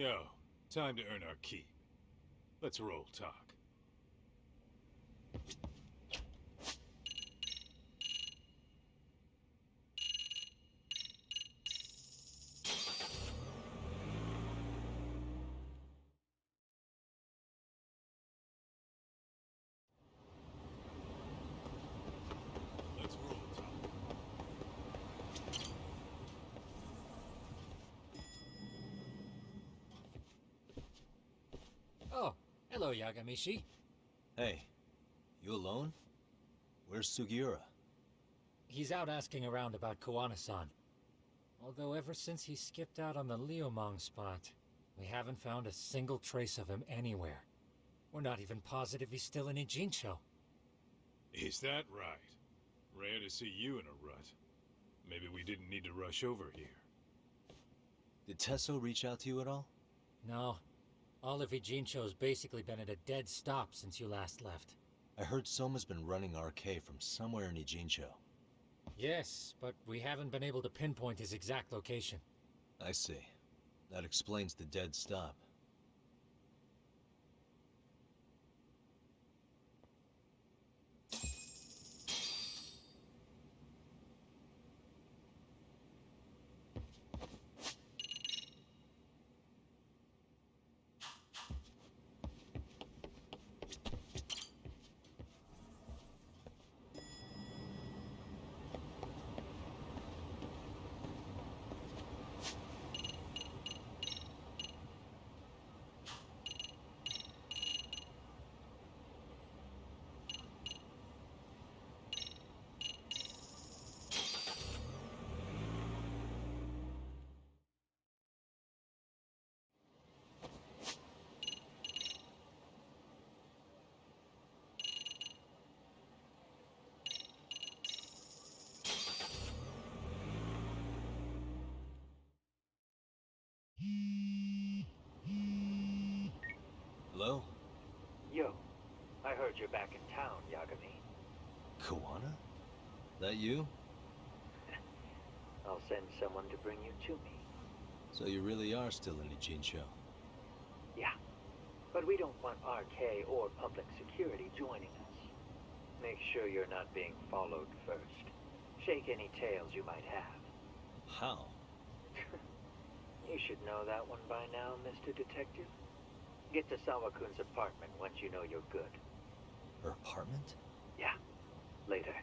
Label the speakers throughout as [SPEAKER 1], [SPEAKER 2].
[SPEAKER 1] Yo, time to earn our keep. Let's roll talk. Let's roll talk.
[SPEAKER 2] Oh, hello, Yagami-shi.
[SPEAKER 3] Hey, you alone? Where's Sugiura?
[SPEAKER 2] He's out asking around about Koana-san. Although ever since he skipped out on the Liumang spot, we haven't found a single trace of him anywhere. We're not even positive he's still in Ijincho.
[SPEAKER 1] Is that right? Rare to see you in a rut. Maybe we didn't need to rush over here.
[SPEAKER 3] Did Tesso reach out to you at all?
[SPEAKER 2] No. All of Ijincho's basically been at a dead stop since you last left.
[SPEAKER 3] I heard Soma's been running RK from somewhere in Ijincho.
[SPEAKER 2] Yes, but we haven't been able to pinpoint his exact location.
[SPEAKER 3] I see. That explains the dead stop. Hello?
[SPEAKER 4] Yo, I heard you're back in town, Yagami.
[SPEAKER 3] Koana? That you?
[SPEAKER 4] I'll send someone to bring you to me.
[SPEAKER 3] So you really are still in Ijincho?
[SPEAKER 4] Yeah, but we don't want RK or public security joining us. Make sure you're not being followed first. Shake any tails you might have.
[SPEAKER 3] How?
[SPEAKER 4] You should know that one by now, Mr. Detective. Get to Sawa-kun's apartment once you know you're good.
[SPEAKER 3] Her apartment?
[SPEAKER 4] Yeah, later.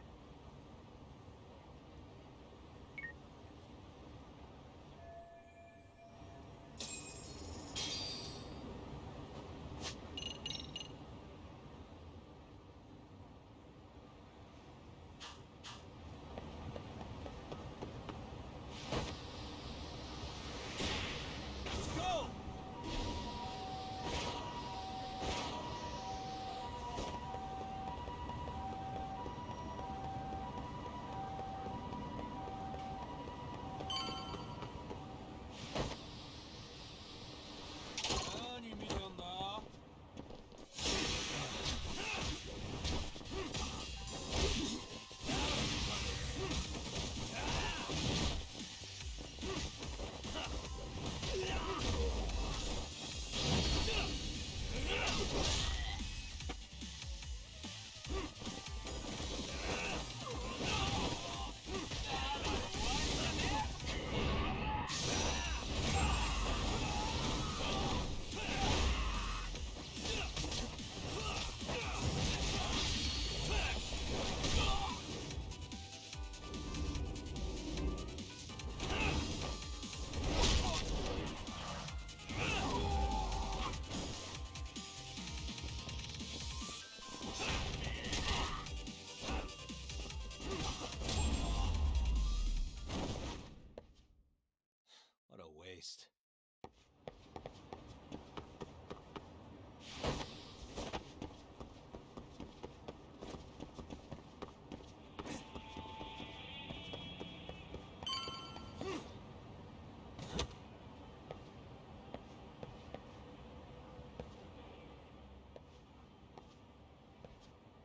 [SPEAKER 3] What a waste.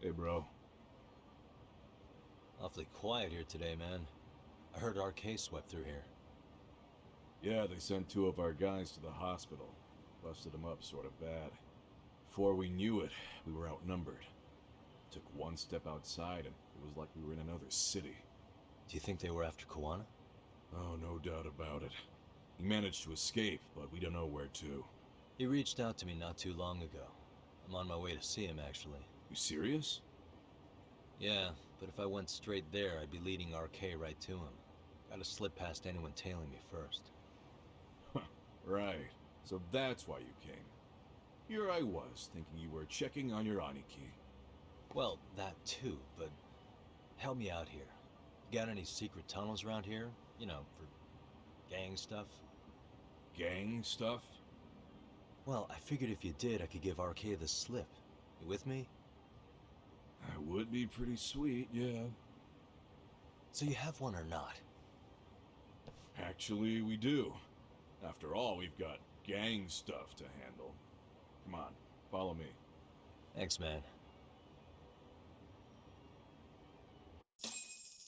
[SPEAKER 1] Hey, bro.
[SPEAKER 3] Awfully quiet here today, man. I heard RK swept through here.
[SPEAKER 5] Yeah, they sent 2 of our guys to the hospital.
[SPEAKER 1] Busted them up sort of bad. Before we knew it, we were outnumbered. Took one step outside and it was like we were in another city.
[SPEAKER 3] Do you think they were after Koana?
[SPEAKER 1] Oh, no doubt about it. He managed to escape, but we don't know where to.
[SPEAKER 3] He reached out to me not too long ago. I'm on my way to see him, actually.
[SPEAKER 1] You serious?
[SPEAKER 3] Yeah, but if I went straight there, I'd be leading RK right to him. Gotta slip past anyone tailing me first.
[SPEAKER 1] Right. So that's why you came. Here I was, thinking you were checking on your Aniki.
[SPEAKER 3] Well, that too, but help me out here. You got any secret tunnels around here? You know, for gang stuff?
[SPEAKER 1] Gang stuff?
[SPEAKER 3] Well, I figured if you did, I could give RK the slip. You with me?
[SPEAKER 1] That would be pretty sweet, yeah.
[SPEAKER 3] So you have one or not?
[SPEAKER 1] Actually, we do. After all, we've got gang stuff to handle. Come on, follow me.
[SPEAKER 3] Thanks, man.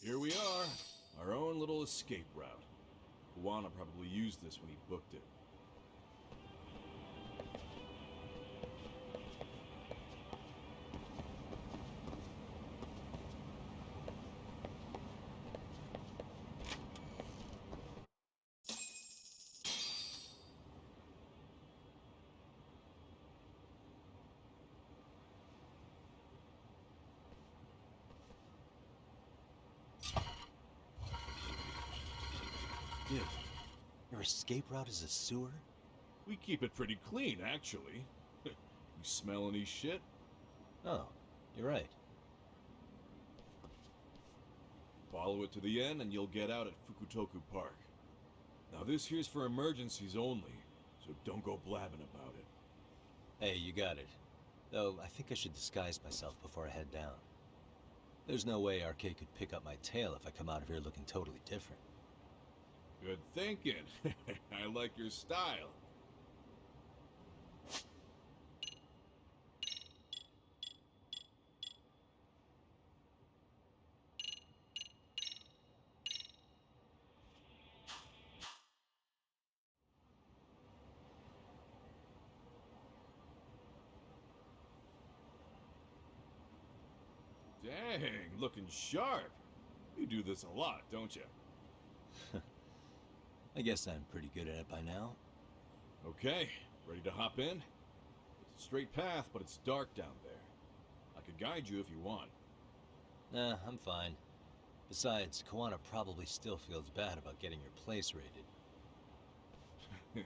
[SPEAKER 1] Here we are, our own little escape route. Koana probably used this when he booked it.
[SPEAKER 3] Dude, your escape route is a sewer?
[SPEAKER 1] We keep it pretty clean, actually. You smell any shit?
[SPEAKER 3] Oh, you're right.
[SPEAKER 1] Follow it to the end and you'll get out at Fukutoku Park. Now this here's for emergencies only, so don't go blabbing about it.
[SPEAKER 3] Hey, you got it. Though, I think I should disguise myself before I head down. There's no way RK could pick up my tail if I come out of here looking totally different.
[SPEAKER 1] Good thinking. I like your style. Dang, looking sharp. You do this a lot, don't you?
[SPEAKER 3] I guess I'm pretty good at it by now.
[SPEAKER 1] Okay, ready to hop in? It's a straight path, but it's dark down there. I could guide you if you want.
[SPEAKER 3] Nah, I'm fine. Besides, Koana probably still feels bad about getting your place raided.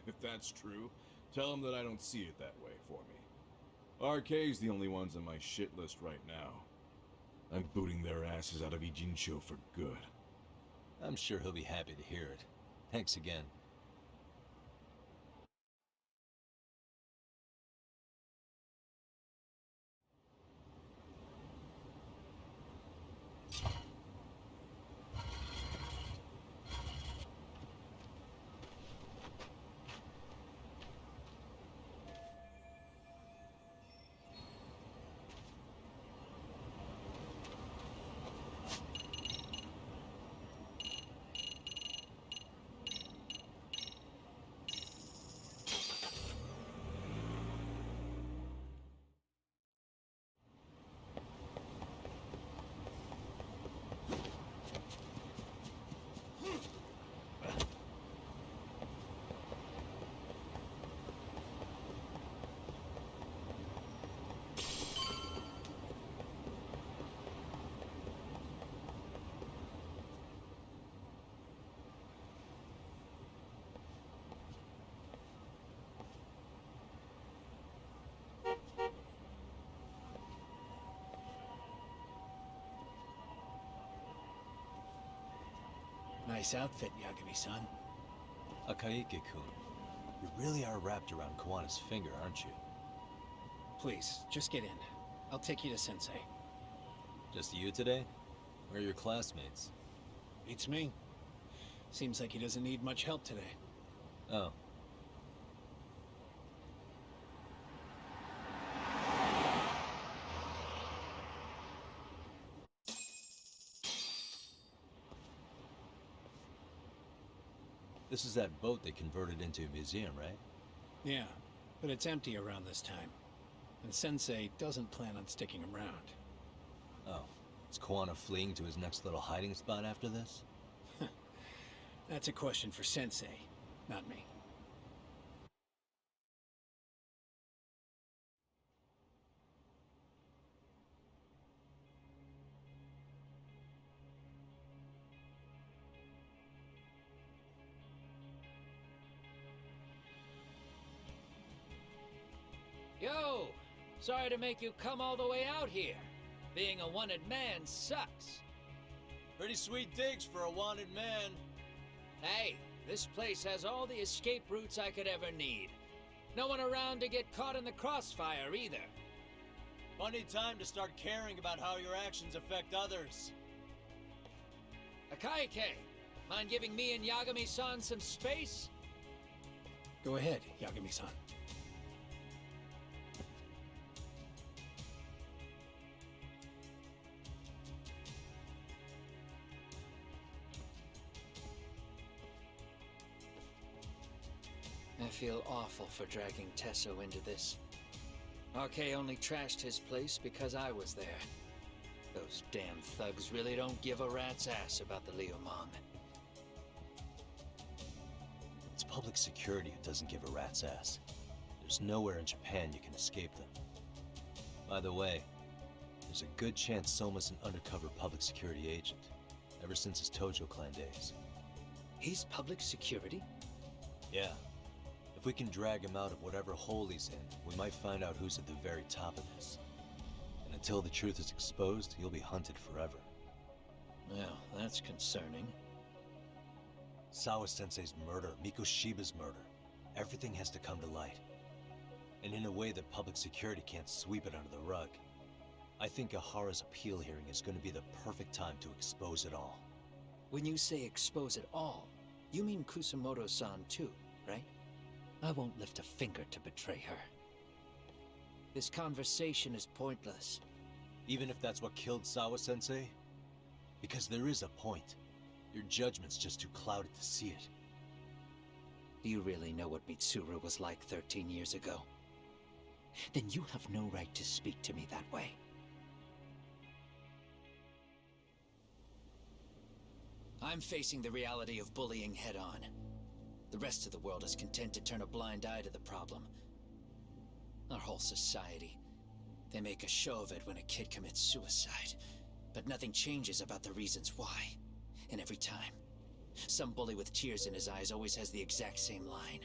[SPEAKER 1] If that's true, tell him that I don't see it that way for me. RK's the only ones on my shit list right now. I'm booting their asses out of Ijincho for good.
[SPEAKER 3] I'm sure he'll be happy to hear it. Thanks again.
[SPEAKER 5] Nice outfit, Yagami-san.
[SPEAKER 3] Takayuki-kun, you really are wrapped around Koana's finger, aren't you?
[SPEAKER 5] Please, just get in. I'll take you to Sensei.
[SPEAKER 3] Just you today? Where are your classmates?
[SPEAKER 5] Beats me. Seems like he doesn't need much help today.
[SPEAKER 3] Oh. This is that boat they converted into a museum, right?
[SPEAKER 5] Yeah. But it's empty around this time. And Sensei doesn't plan on sticking around.
[SPEAKER 3] Oh, is Koana fleeing to his next little hiding spot after this?
[SPEAKER 5] That's a question for Sensei, not me.
[SPEAKER 6] Yo! Sorry to make you come all the way out here. Being a wanted man sucks.
[SPEAKER 3] Pretty sweet digs for a wanted man.
[SPEAKER 6] Hey, this place has all the escape routes I could ever need. No one around to get caught in the crossfire either.
[SPEAKER 3] Funny time to start caring about how your actions affect others.
[SPEAKER 6] Takayuki, mind giving me and Yagami-san some space?
[SPEAKER 5] Go ahead, Yagami-san.
[SPEAKER 6] I feel awful for dragging Tesso into this. RK only trashed his place because I was there. Those damn thugs really don't give a rat's ass about the Liumang.
[SPEAKER 3] It's public security who doesn't give a rat's ass. There's nowhere in Japan you can escape them. By the way, there's a good chance Soma's an undercover public security agent, ever since his Tojo clan days.
[SPEAKER 6] He's public security?
[SPEAKER 3] Yeah. If we can drag him out of whatever hole he's in, we might find out who's at the very top of this. And until the truth is exposed, he'll be hunted forever.
[SPEAKER 6] Well, that's concerning.
[SPEAKER 3] Sawa-sensei's murder, Mikoshiba's murder, everything has to come to light. And in a way that public security can't sweep it under the rug. I think Ahara's appeal hearing is going to be the perfect time to expose it all.
[SPEAKER 6] When you say expose it all, you mean Kusamoto-san too, right? I won't lift a finger to betray her. This conversation is pointless.
[SPEAKER 3] Even if that's what killed Sawa-sensei? Because there is a point. Your judgment's just too clouded to see it.
[SPEAKER 6] Do you really know what Mitsuru was like 13 years ago? Then you have no right to speak to me that way. I'm facing the reality of bullying head-on. The rest of the world is content to turn a blind eye to the problem. Our whole society. They make a show of it when a kid commits suicide. But nothing changes about the reasons why. And every time, some bully with tears in his eyes always has the exact same line.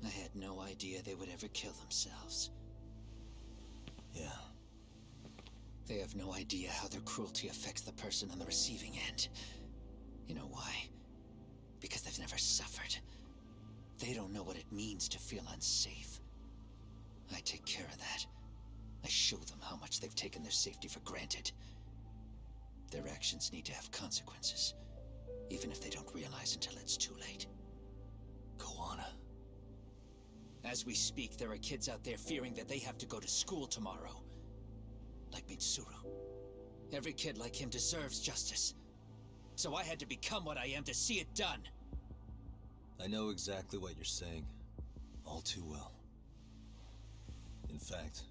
[SPEAKER 6] I had no idea they would ever kill themselves.
[SPEAKER 3] Yeah.
[SPEAKER 6] They have no idea how their cruelty affects the person on the receiving end. You know why? Because they've never suffered. They don't know what it means to feel unsafe. I take care of that. I show them how much they've taken their safety for granted. Their actions need to have consequences, even if they don't realize until it's too late.
[SPEAKER 3] Koana.
[SPEAKER 6] As we speak, there are kids out there fearing that they have to go to school tomorrow. Like Mitsuru. Every kid like him deserves justice. So I had to become what I am to see it done.
[SPEAKER 3] I know exactly what you're saying. All too well. In fact,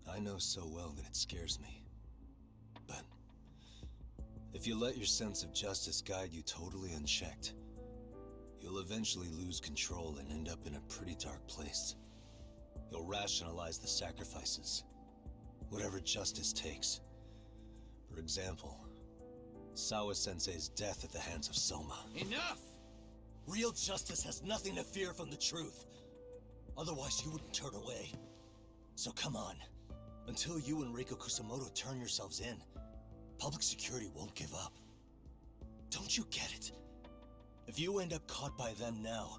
[SPEAKER 3] I know so well that it scares me. But if you let your sense of justice guide you totally unchecked, you'll eventually lose control and end up in a pretty dark place. You'll rationalize the sacrifices, whatever justice takes. For example, Sawa-sensei's death at the hands of Soma.
[SPEAKER 6] Enough!
[SPEAKER 3] Real justice has nothing to fear from the truth. Otherwise, you wouldn't turn away. So come on. Until you and Reiko Kusamoto turn yourselves in, public security won't give up. Don't you get it? If you end up caught by them now,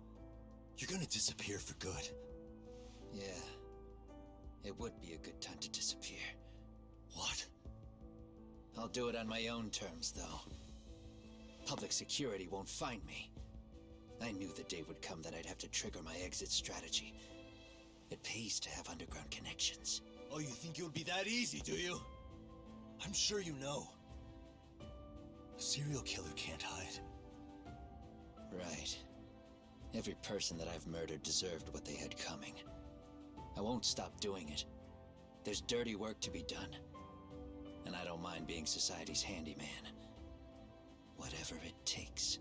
[SPEAKER 3] you're gonna disappear for good.
[SPEAKER 6] Yeah. It would be a good time to disappear.
[SPEAKER 3] What?
[SPEAKER 6] I'll do it on my own terms, though. Public security won't find me. I knew the day would come that I'd have to trigger my exit strategy. It pays to have underground connections.
[SPEAKER 3] Oh, you think it would be that easy, do you? I'm sure you know. A serial killer can't hide.
[SPEAKER 6] Right. Every person that I've murdered deserved what they had coming. I won't stop doing it. There's dirty work to be done. And I don't mind being society's handyman. Whatever it takes.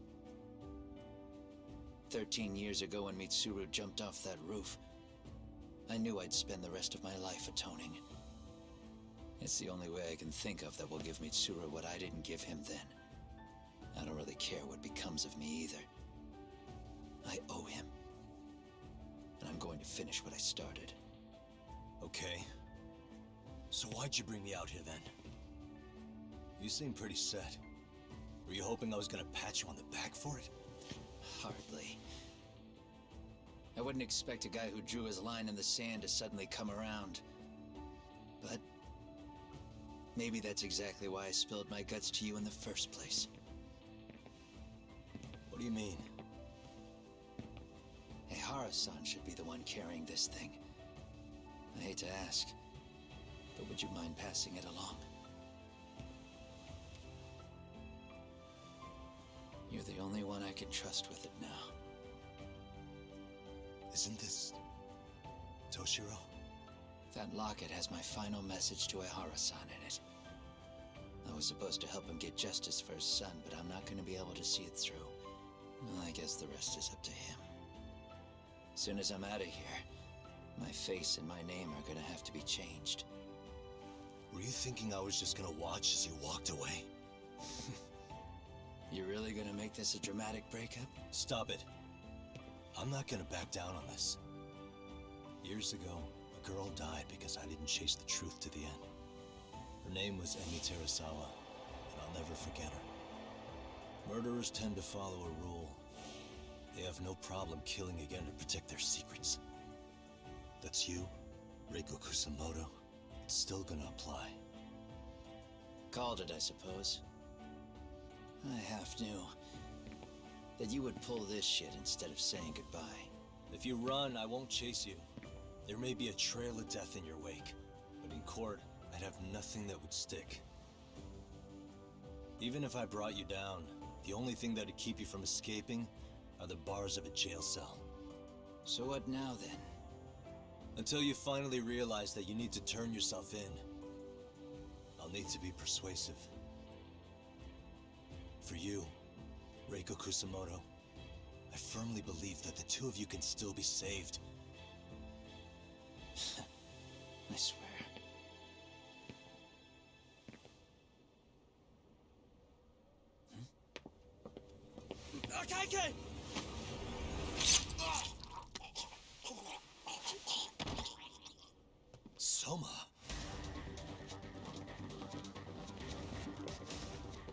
[SPEAKER 6] 13 years ago when Mitsuru jumped off that roof, I knew I'd spend the rest of my life atoning. It's the only way I can think of that will give Mitsuru what I didn't give him then. I don't really care what becomes of me either. I owe him. And I'm going to finish what I started.
[SPEAKER 3] Okay. So why'd you bring me out here then? You seem pretty set. Were you hoping I was gonna pat you on the back for it?
[SPEAKER 6] Hardly. I wouldn't expect a guy who drew his line in the sand to suddenly come around. But maybe that's exactly why I spilled my guts to you in the first place.
[SPEAKER 3] What do you mean?
[SPEAKER 6] Ehara-san should be the one carrying this thing. I hate to ask, but would you mind passing it along? You're the only one I can trust with it now.
[SPEAKER 3] Isn't this Toshiro?
[SPEAKER 6] That locket has my final message to Ehara-san in it. I was supposed to help him get justice for his son, but I'm not going to be able to see it through. Well, I guess the rest is up to him. As soon as I'm out of here, my face and my name are gonna have to be changed.
[SPEAKER 3] Were you thinking I was just gonna watch as you walked away?
[SPEAKER 6] You really gonna make this a dramatic breakup?
[SPEAKER 3] Stop it. I'm not gonna back down on this. Years ago, a girl died because I didn't chase the truth to the end. Her name was Emi Terasawa, and I'll never forget her. Murderers tend to follow a rule. They have no problem killing again to protect their secrets. That's you, Reiko Kusamoto. It's still gonna apply.
[SPEAKER 6] Called it, I suppose. I half knew that you would pull this shit instead of saying goodbye.
[SPEAKER 3] If you run, I won't chase you. There may be a trail of death in your wake, but in court, I'd have nothing that would stick. Even if I brought you down, the only thing that'd keep you from escaping are the bars of a jail cell.
[SPEAKER 6] So what now, then?
[SPEAKER 3] Until you finally realize that you need to turn yourself in, I'll need to be persuasive. For you, Reiko Kusamoto, I firmly believe that the two of you can still be saved.
[SPEAKER 6] I swear.
[SPEAKER 3] Akaike! Soma.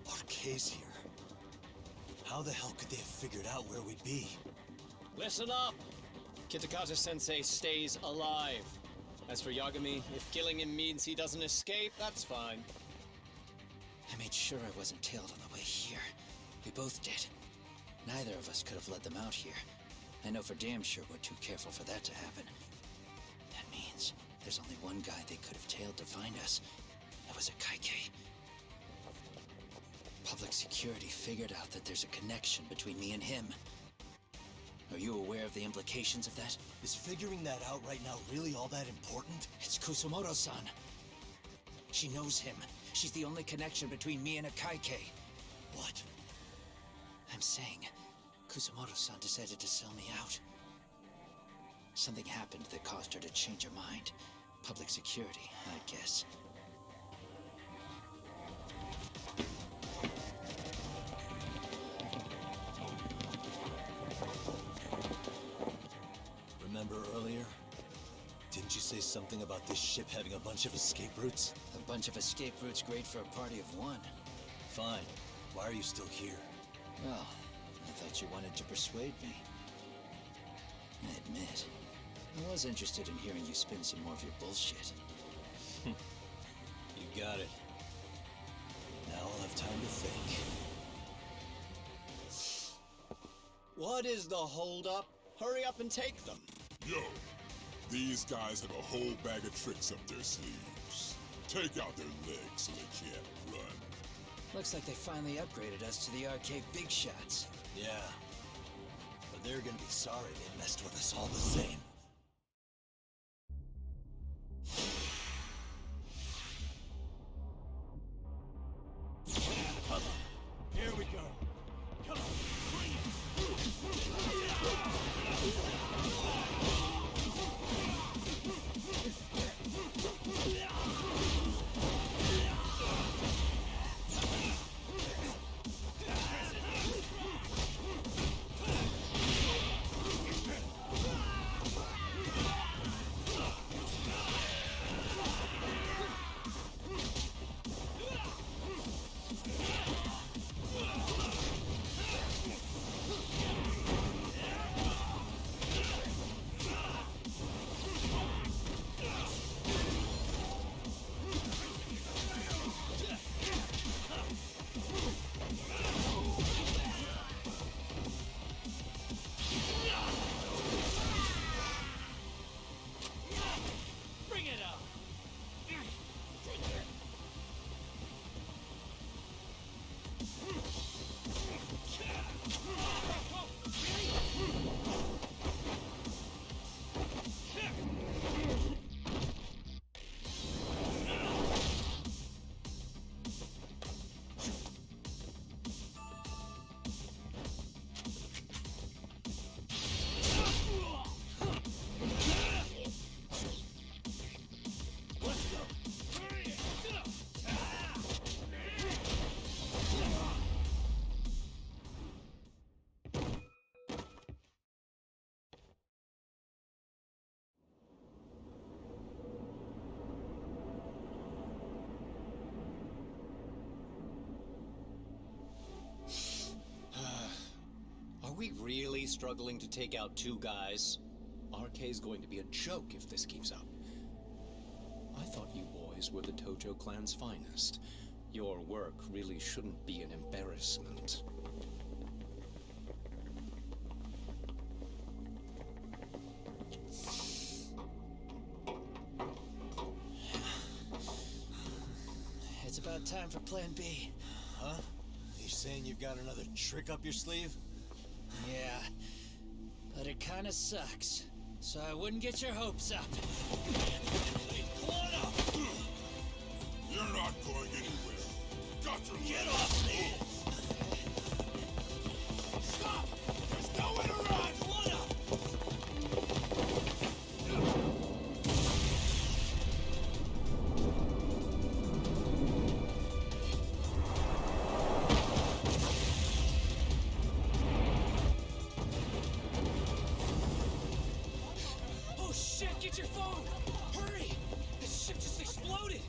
[SPEAKER 3] RK's here. How the hell could they have figured out where we'd be?
[SPEAKER 7] Listen up! Kitakaze-sensei stays alive. As for Yagami, if killing him means he doesn't escape, that's fine.
[SPEAKER 6] I made sure I wasn't tailed on the way here. We both did. Neither of us could have led them out here. I know for damn sure we're too careful for that to happen. That means there's only one guy they could have tailed to find us. It was a Kaike. Public security figured out that there's a connection between me and him. Are you aware of the implications of that?
[SPEAKER 3] Is figuring that out right now really all that important?
[SPEAKER 6] It's Kusamoto-san. She knows him. She's the only connection between me and a Kaike.
[SPEAKER 3] What?
[SPEAKER 6] I'm saying, Kusamoto-san decided to sell me out. Something happened that caused her to change her mind. Public security, I'd guess.
[SPEAKER 3] Remember earlier? Didn't you say something about this ship having a bunch of escape routes?
[SPEAKER 6] A bunch of escape routes great for a party of one.
[SPEAKER 3] Fine. Why are you still here?
[SPEAKER 6] Well, I thought you wanted to persuade me. I admit, I was interested in hearing you spin some more of your bullshit.
[SPEAKER 3] You got it. Now I'll have time to think.
[SPEAKER 7] What is the holdup? Hurry up and take them.
[SPEAKER 8] Yo, these guys have a whole bag of tricks up their sleeves. Take out their legs so they can't run.
[SPEAKER 6] Looks like they finally upgraded us to the arcade big shots.
[SPEAKER 3] Yeah. But they're gonna be sorry they messed with us all the same.
[SPEAKER 1] Here we go. Come on, bring
[SPEAKER 7] Are we really struggling to take out two guys? RK's going to be a joke if this keeps up. I thought you boys were the Tojo clan's finest. Your work really shouldn't be an embarrassment.
[SPEAKER 6] It's about time for Plan B.
[SPEAKER 3] Huh? You saying you've got another trick up your sleeve?
[SPEAKER 6] Yeah, but it kinda sucks. So I wouldn't get your hopes up.
[SPEAKER 8] Come on up! You're not going anywhere. Got your Get off me! Stop! There's nowhere to run! Come on up!
[SPEAKER 6] Oh shit, get your phone! Hurry! This ship just exploded!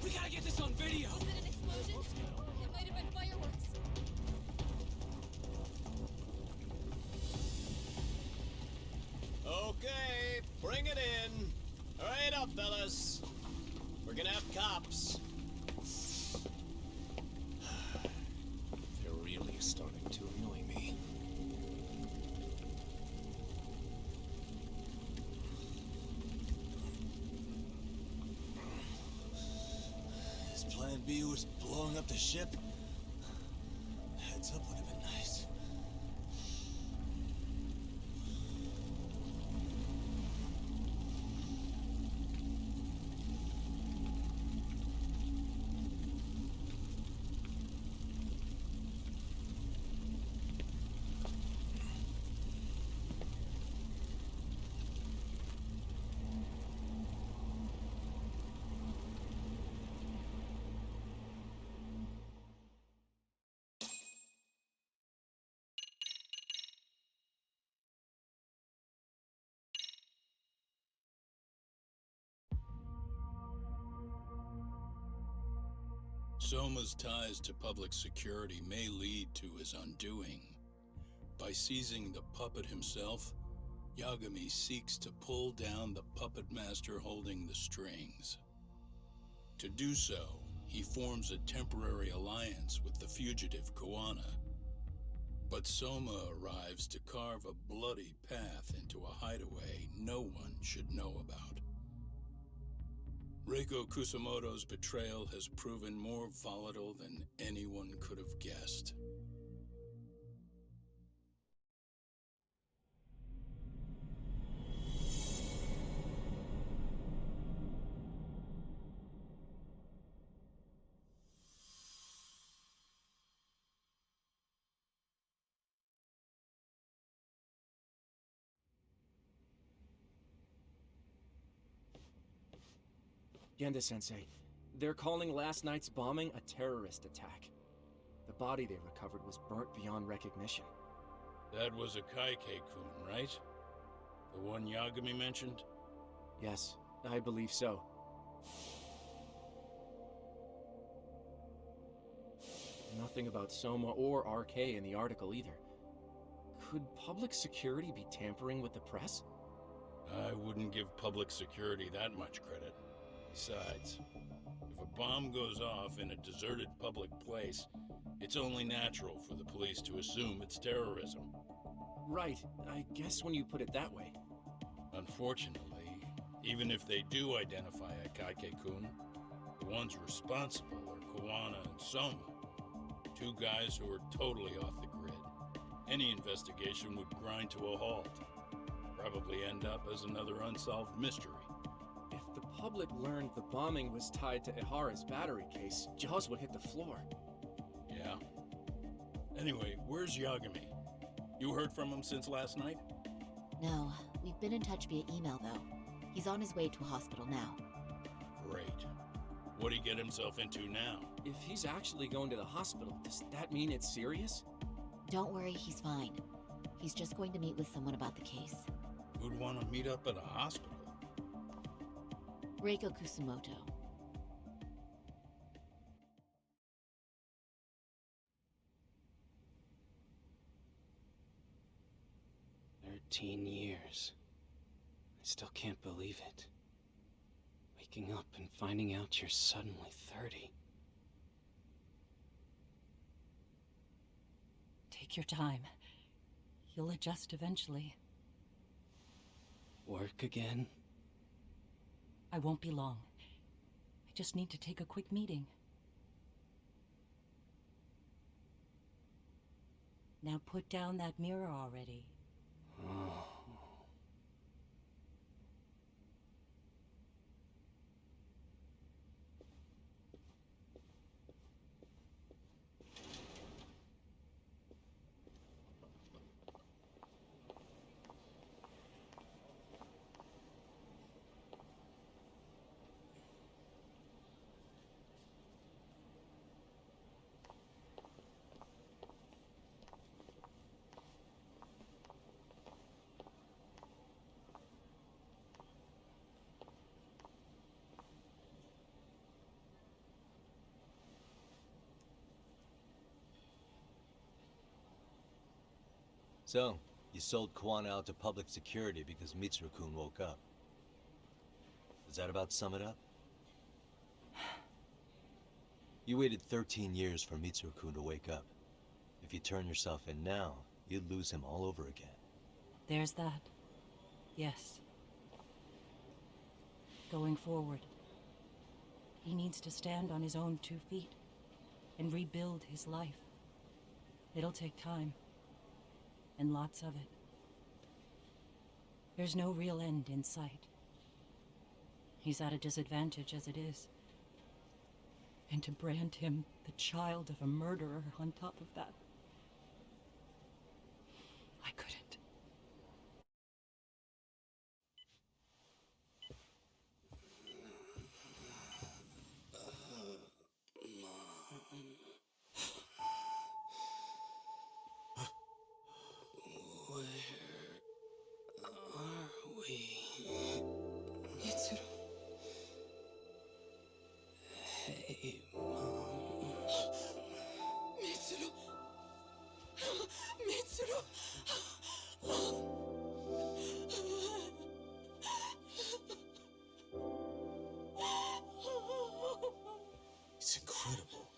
[SPEAKER 6] We gotta get this on video!
[SPEAKER 9] Was it an explosion? It might have been fireworks.
[SPEAKER 7] Okay, bring it in. Hurry it up, fellas. We're gonna have cops. They're really starting to annoy me.
[SPEAKER 3] His plan B was blowing up the ship? Heads up would have been nice.
[SPEAKER 10] Soma's ties to public security may lead to his undoing. By seizing the puppet himself, Yagami seeks to pull down the puppet master holding the strings. To do so, he forms a temporary alliance with the fugitive Koana. But Soma arrives to carve a bloody path into a hideaway no one should know about. Reiko Kusamoto's betrayal has proven more volatile than anyone could have guessed.
[SPEAKER 11] Genda-sensei, they're calling last night's bombing a terrorist attack. The body they recovered was burnt beyond recognition.
[SPEAKER 10] That was a Kaike-kun, right? The one Yagami mentioned?
[SPEAKER 11] Yes, I believe so. Nothing about Soma or RK in the article either. Could public security be tampering with the press?
[SPEAKER 10] I wouldn't give public security that much credit. Besides, if a bomb goes off in a deserted public place, it's only natural for the police to assume it's terrorism.
[SPEAKER 11] Right, I guess when you put it that way.
[SPEAKER 10] Unfortunately, even if they do identify a Kaike-kun, the ones responsible are Kawana and Soma, two guys who are totally off the grid. Any investigation would grind to a halt. Probably end up as another unsolved mystery.
[SPEAKER 11] If the public learned the bombing was tied to Ihara's battery case, jaws would hit the floor.
[SPEAKER 10] Yeah. Anyway, where's Yagami? You heard from him since last night?
[SPEAKER 12] No, we've been in touch via email though. He's on his way to a hospital now.
[SPEAKER 10] Great. What'd he get himself into now?
[SPEAKER 11] If he's actually going to the hospital, does that mean it's serious?
[SPEAKER 12] Don't worry, he's fine. He's just going to meet with someone about the case.
[SPEAKER 10] Who'd want to meet up at a hospital?
[SPEAKER 12] Reiko Kusumoto.
[SPEAKER 13] Years. I still can't believe it. Waking up and finding out you're suddenly 30.
[SPEAKER 14] Take your time. You'll adjust eventually.
[SPEAKER 13] Work again?
[SPEAKER 14] I won't be long. I just need to take a quick meeting. Now put down that mirror already.
[SPEAKER 13] Oh.
[SPEAKER 3] So, you sold Kawana out to public security because Mitsuru-kun woke up. Does that about sum it up? You waited 13 years for Mitsuru-kun to wake up. If you turn yourself in now, you'd lose him all over again.
[SPEAKER 14] There's that. Yes. Going forward, he needs to stand on his own 2 feet and rebuild his life. It'll take time. And lots of it. There's no real end in sight. He's at a disadvantage as it is. And to brand him the child of a murderer on top of that, I couldn't.
[SPEAKER 13] Hey, Mom.
[SPEAKER 9] Mitsuru! Mitsuru!
[SPEAKER 15] It's incredible.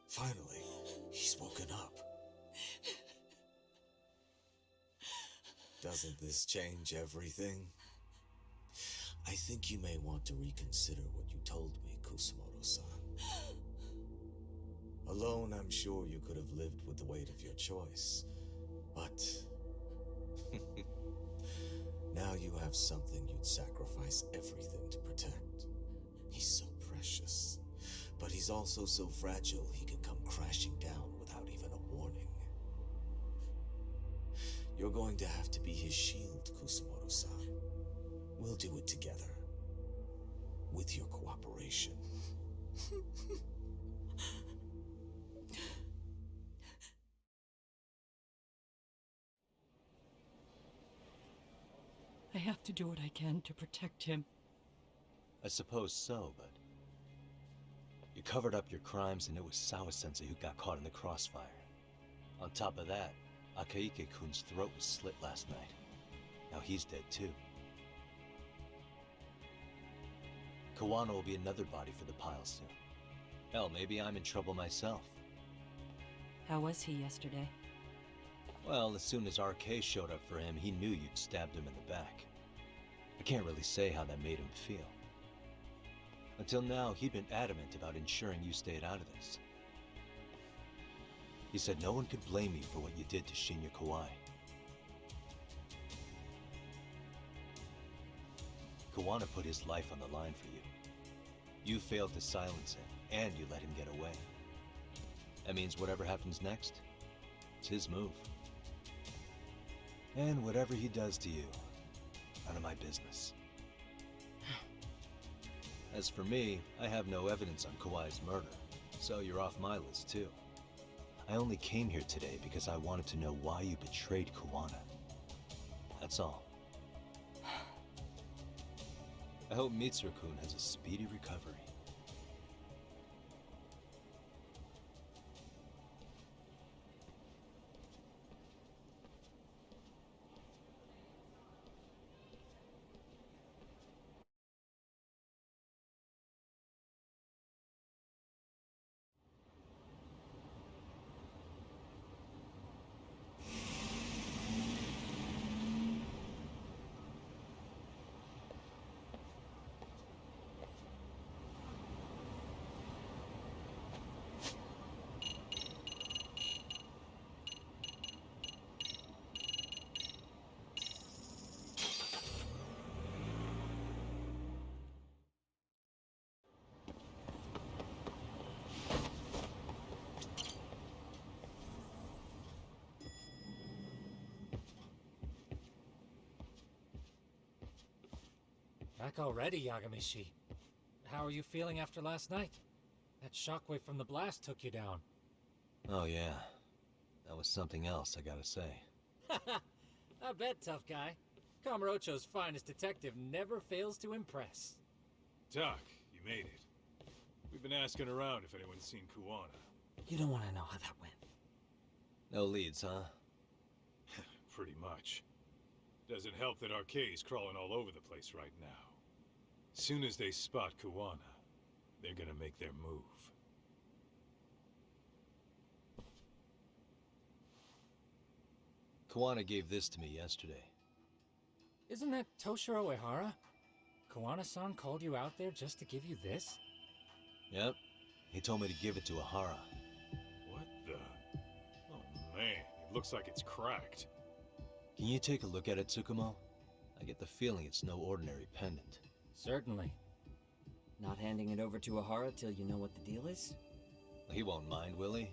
[SPEAKER 15] Finally, he's woken up. Doesn't this change everything? I think you may want to reconsider what you told me, Kusumoto-san. Alone, I'm sure you could have lived with the weight of your choice, but now you have something you'd sacrifice everything to protect. He's so precious, but he's also so fragile he can come crashing down without even a warning. You're going to have to be his shield, Kusumoto-san. We'll do it together. with your cooperation.
[SPEAKER 14] I have to do what I can to protect him.
[SPEAKER 3] I suppose so, but... You covered up your crimes and it was Sawa-sensei who got caught in the crossfire. On top of that, Takayuki-kun's throat was slit last night. Now he's dead too. Kawano will be another body for the pile soon. Hell, maybe I'm in trouble myself.
[SPEAKER 14] How was he yesterday?
[SPEAKER 3] Well, as soon as RK showed up for him, he knew you'd stabbed him in the back. I can't really say how that made him feel. Until now, he'd been adamant about ensuring you stayed out of this. He said no one could blame you for what you did to Shinya Kawai. Kawana put his life on the line for you. You failed to silence him, and you let him get away. That means whatever happens next, it's his move. And whatever he does to you, none of my business. As for me, I have no evidence on Kawai's murder, so you're off my list too. I only came here today because I wanted to know why you betrayed Kawana. That's all. I hope Mitsuru-kun has a speedy recovery.
[SPEAKER 2] Back already, Yagami-shi. How are you feeling after last night? That shockwave from the blast took you down.
[SPEAKER 3] Oh yeah, that was something else, I gotta say.
[SPEAKER 2] I bet, tough guy. Kamurocho's finest detective never fails to impress.
[SPEAKER 1] Doc, you made it. We've been asking around if anyone's seen Kuwana.
[SPEAKER 2] You don't want to know how that went.
[SPEAKER 3] No leads, huh?
[SPEAKER 1] Pretty much. Doesn't help that RK's crawling all over the place right now. Soon as they spot Kuwana, they're gonna make their move.
[SPEAKER 3] Kawana gave this to me yesterday.
[SPEAKER 2] Isn't that Toshiro Ehara? Kawana-san called you out there just to give you this?
[SPEAKER 3] Yep. He told me to give it to Ehara.
[SPEAKER 1] What the? Oh man, it looks like it's cracked.
[SPEAKER 3] Can you take a look at it, Tsukumo? I get the feeling it's no ordinary pendant.
[SPEAKER 2] Certainly.
[SPEAKER 16] Not handing it over to Ehara till you know what the deal is?
[SPEAKER 3] He won't mind, will he?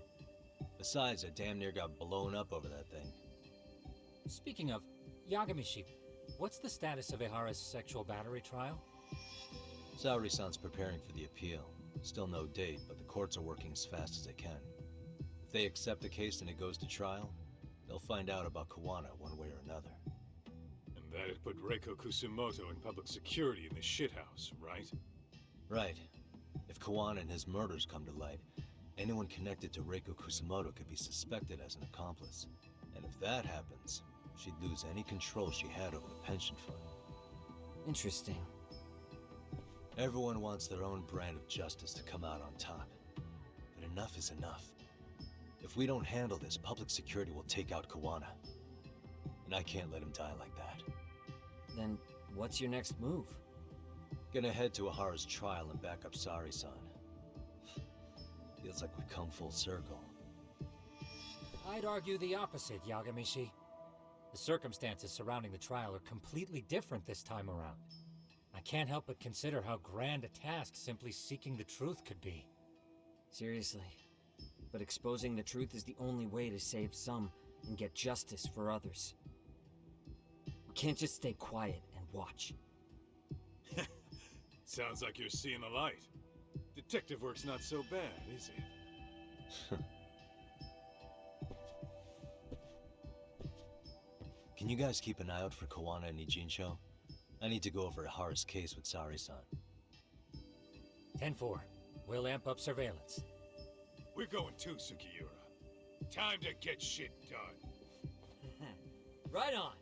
[SPEAKER 3] Besides, I damn near got blown up over that thing.
[SPEAKER 2] Speaking of, Yagami-shi, what's the status of Ehara's sexual battery trial?
[SPEAKER 3] Saori-san's preparing for the appeal. Still no date, but the courts are working as fast as they can. If they accept the case and it goes to trial, they'll find out about Kawana one way or another.
[SPEAKER 1] And that'd put Reiko Kusumoto in public security in the shithouse, right?
[SPEAKER 3] Right. If Kawana and his murders come to light, anyone connected to Reiko Kusumoto could be suspected as an accomplice. And if that happens, she'd lose any control she had over the pension fund.
[SPEAKER 16] Interesting.
[SPEAKER 3] Everyone wants their own brand of justice to come out on top. But enough is enough. If we don't handle this, public security will take out Kawana. And I can't let him die like that.
[SPEAKER 16] Then what's your next move?
[SPEAKER 3] Gonna head to Ehara's trial and back up Saori-san. Feels like we've come full circle.
[SPEAKER 2] I'd argue the opposite, Yagami-shi. The circumstances surrounding the trial are completely different this time around. I can't help but consider how grand a task simply seeking the truth could be.
[SPEAKER 16] Seriously. But exposing the truth is the only way to save some and get justice for others. We can't just stay quiet and watch.
[SPEAKER 1] Sounds like you're seeing the light. Detective work's not so bad, is it?
[SPEAKER 3] Can you guys keep an eye out for Kawana and Ijincho? I need to go over Hara's case with Sari-san.
[SPEAKER 2] 10-4. We'll amp up surveillance.
[SPEAKER 1] We're going too, Sugiura. Time to get shit done.
[SPEAKER 2] Right on.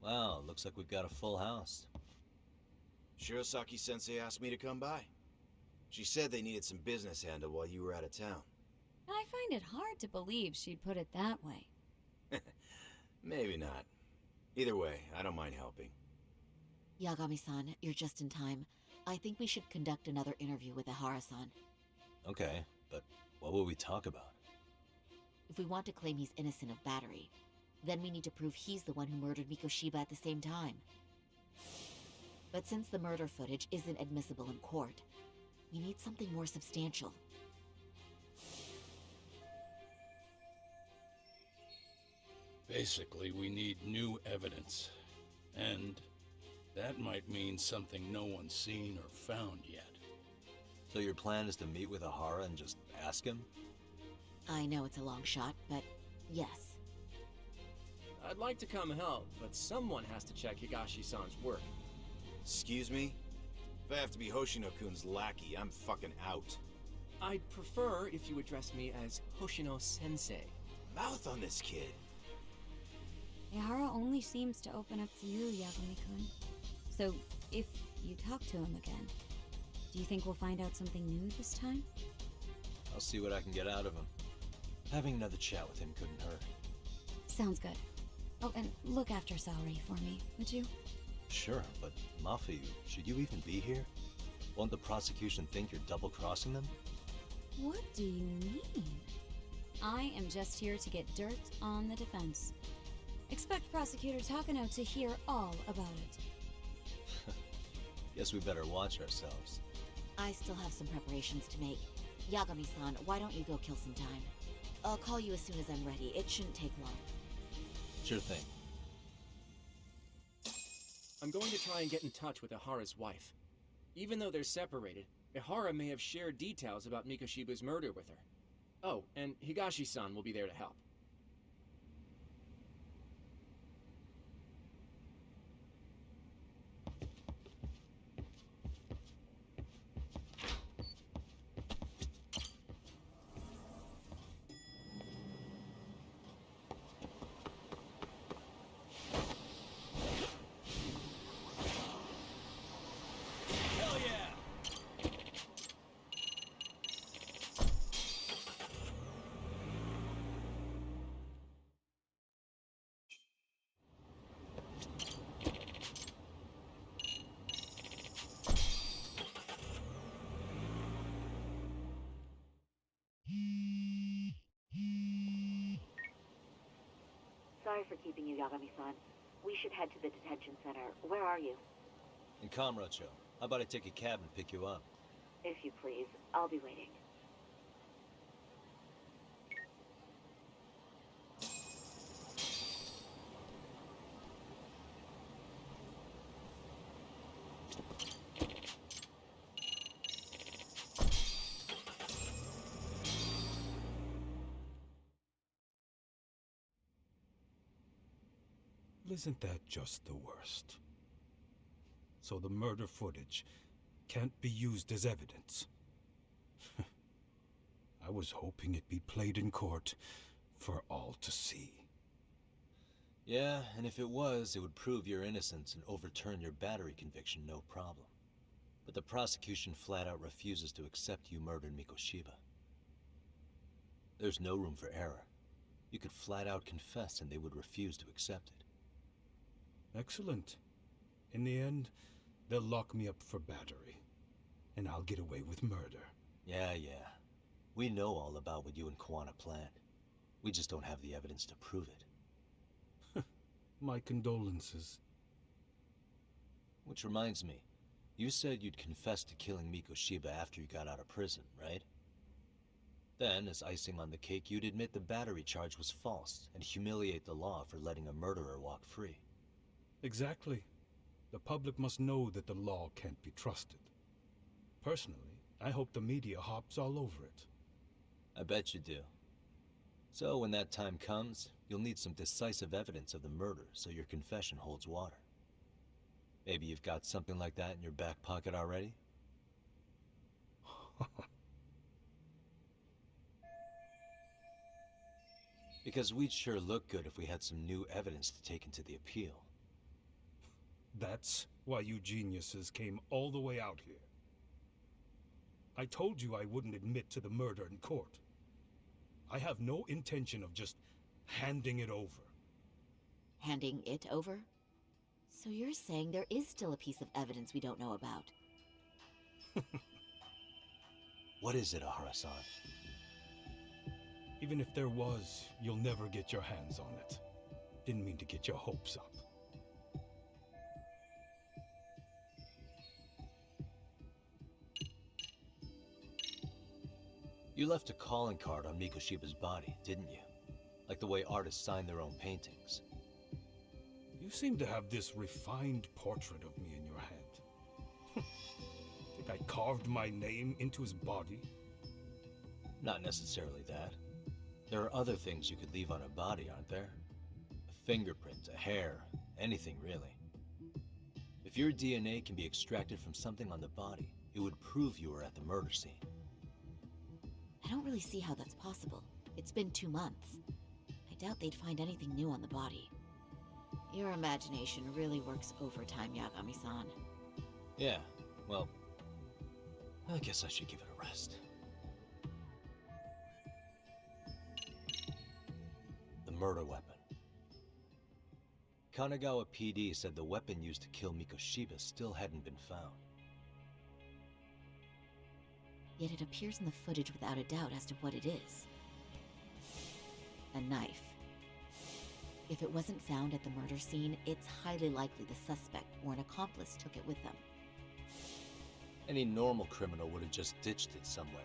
[SPEAKER 3] Wow, looks like we've got a full house.
[SPEAKER 17] Shirosaki-sensei asked me to come by. She said they needed some business handled while you were out of town.
[SPEAKER 18] I find it hard to believe she'd put it that way.
[SPEAKER 17] Maybe not. Either way, I don't mind helping.
[SPEAKER 12] Yagami-san, you're just in time. I think we should conduct another interview with Ihara-san.
[SPEAKER 3] Okay, but what will we talk about?
[SPEAKER 12] If we want to claim he's innocent of battery, then we need to prove he's the one who murdered Mikoshiba at the same time. But since the murder footage isn't admissible in court, we need something more substantial.
[SPEAKER 10] Basically, we need new evidence. And that might mean something no one's seen or found yet.
[SPEAKER 3] So your plan is to meet with Ihara and just ask him?
[SPEAKER 12] I know it's a long shot, but yes.
[SPEAKER 11] I'd like to come help, but someone has to check Higashi-san's work.
[SPEAKER 17] Excuse me? If I have to be Hoshino-kun's lackey, I'm fucking out.
[SPEAKER 11] I'd prefer if you address me as Hoshino-sensei.
[SPEAKER 17] Mouth on this kid.
[SPEAKER 18] Ihara only seems to open up to you, Yagami-kun. So, if you talk to him again, do you think we'll find out something new this time?
[SPEAKER 3] I'll see what I can get out of him. Having another chat with him couldn't hurt.
[SPEAKER 18] Sounds good. Oh, and look after Saori for me, would you?
[SPEAKER 3] Sure, but Mafu, should you even be here? Won't the prosecution think you're double-crossing them?
[SPEAKER 18] What do you mean? I am just here to get dirt on the defense. Expect Prosecutor Takano to hear all about it.
[SPEAKER 3] Guess we better watch ourselves.
[SPEAKER 12] I still have some preparations to make. Yagami-san, why don't you go kill some time? I'll call you as soon as I'm ready. It shouldn't take long.
[SPEAKER 3] Sure thing.
[SPEAKER 11] I'm going to try and get in touch with Ihara's wife. Even though they're separated, Ihara may have shared details about Mikoshiba's murder with her. Oh, and Higashi-san will be there to help.
[SPEAKER 12] Sorry for keeping you, Yagami-san. We should head to the detention center. Where are you?
[SPEAKER 3] In Kamurocho. How about I take a cab and pick you up?
[SPEAKER 12] If you please. I'll be waiting.
[SPEAKER 1] Isn't that just the worst? So the murder footage can't be used as evidence.
[SPEAKER 19] I was hoping it'd be played in court for all to see.
[SPEAKER 3] Yeah, and if it was, it would prove your innocence and overturn your battery conviction, no problem. But the prosecution flat out refuses to accept you murdered Mikoshiba. There's no room for error. You could flat out confess and they would refuse to accept it.
[SPEAKER 19] Excellent. In the end, they'll lock me up for battery, and I'll get away with murder.
[SPEAKER 3] Yeah. We know all about what you and Kawana planned. We just don't have the evidence to prove it.
[SPEAKER 19] My condolences.
[SPEAKER 3] Which reminds me, you said you'd confess to killing Mikoshiba after you got out of prison, right? Then, as icing on the cake, you'd admit the battery charge was false and humiliate the law for letting a murderer walk free.
[SPEAKER 19] Exactly. The public must know that the law can't be trusted. Personally, I hope the media hops all over it.
[SPEAKER 3] I bet you do. So when that time comes, you'll need some decisive evidence of the murder so your confession holds water. Maybe you've got something like that in your back pocket already? Because we'd sure look good if we had some new evidence to take into the appeal.
[SPEAKER 19] That's why you geniuses came all the way out here. I told you I wouldn't admit to the murder in court. I have no intention of just handing it over.
[SPEAKER 12] Handing it over? So you're saying there is still a piece of evidence we don't know about?
[SPEAKER 3] What is it, Ahara-san?
[SPEAKER 19] Even if there was, you'll never get your hands on it. Didn't mean to get your hopes up.
[SPEAKER 3] You left a calling card on Mikoshiba's body, didn't you? Like the way artists sign their own paintings.
[SPEAKER 19] You seem to have this refined portrait of me in your head. Think I carved my name into his body?
[SPEAKER 3] Not necessarily that. There are other things you could leave on a body, aren't there? A fingerprint, a hair, anything really. If your DNA can be extracted from something on the body, it would prove you were at the murder scene.
[SPEAKER 12] I don't really see how that's possible. It's been 2 months. I doubt they'd find anything new on the body. Your imagination really works overtime, Yagami-san.
[SPEAKER 3] Yeah, well, I guess I should give it a rest. The murder weapon. Kanagawa PD said the weapon used to kill Mikoshiba still hadn't been found.
[SPEAKER 12] Yet it appears in the footage without a doubt as to what it is. A knife. If it wasn't found at the murder scene, it's highly likely the suspect or an accomplice took it with them.
[SPEAKER 3] Any normal criminal would have just ditched it somewhere.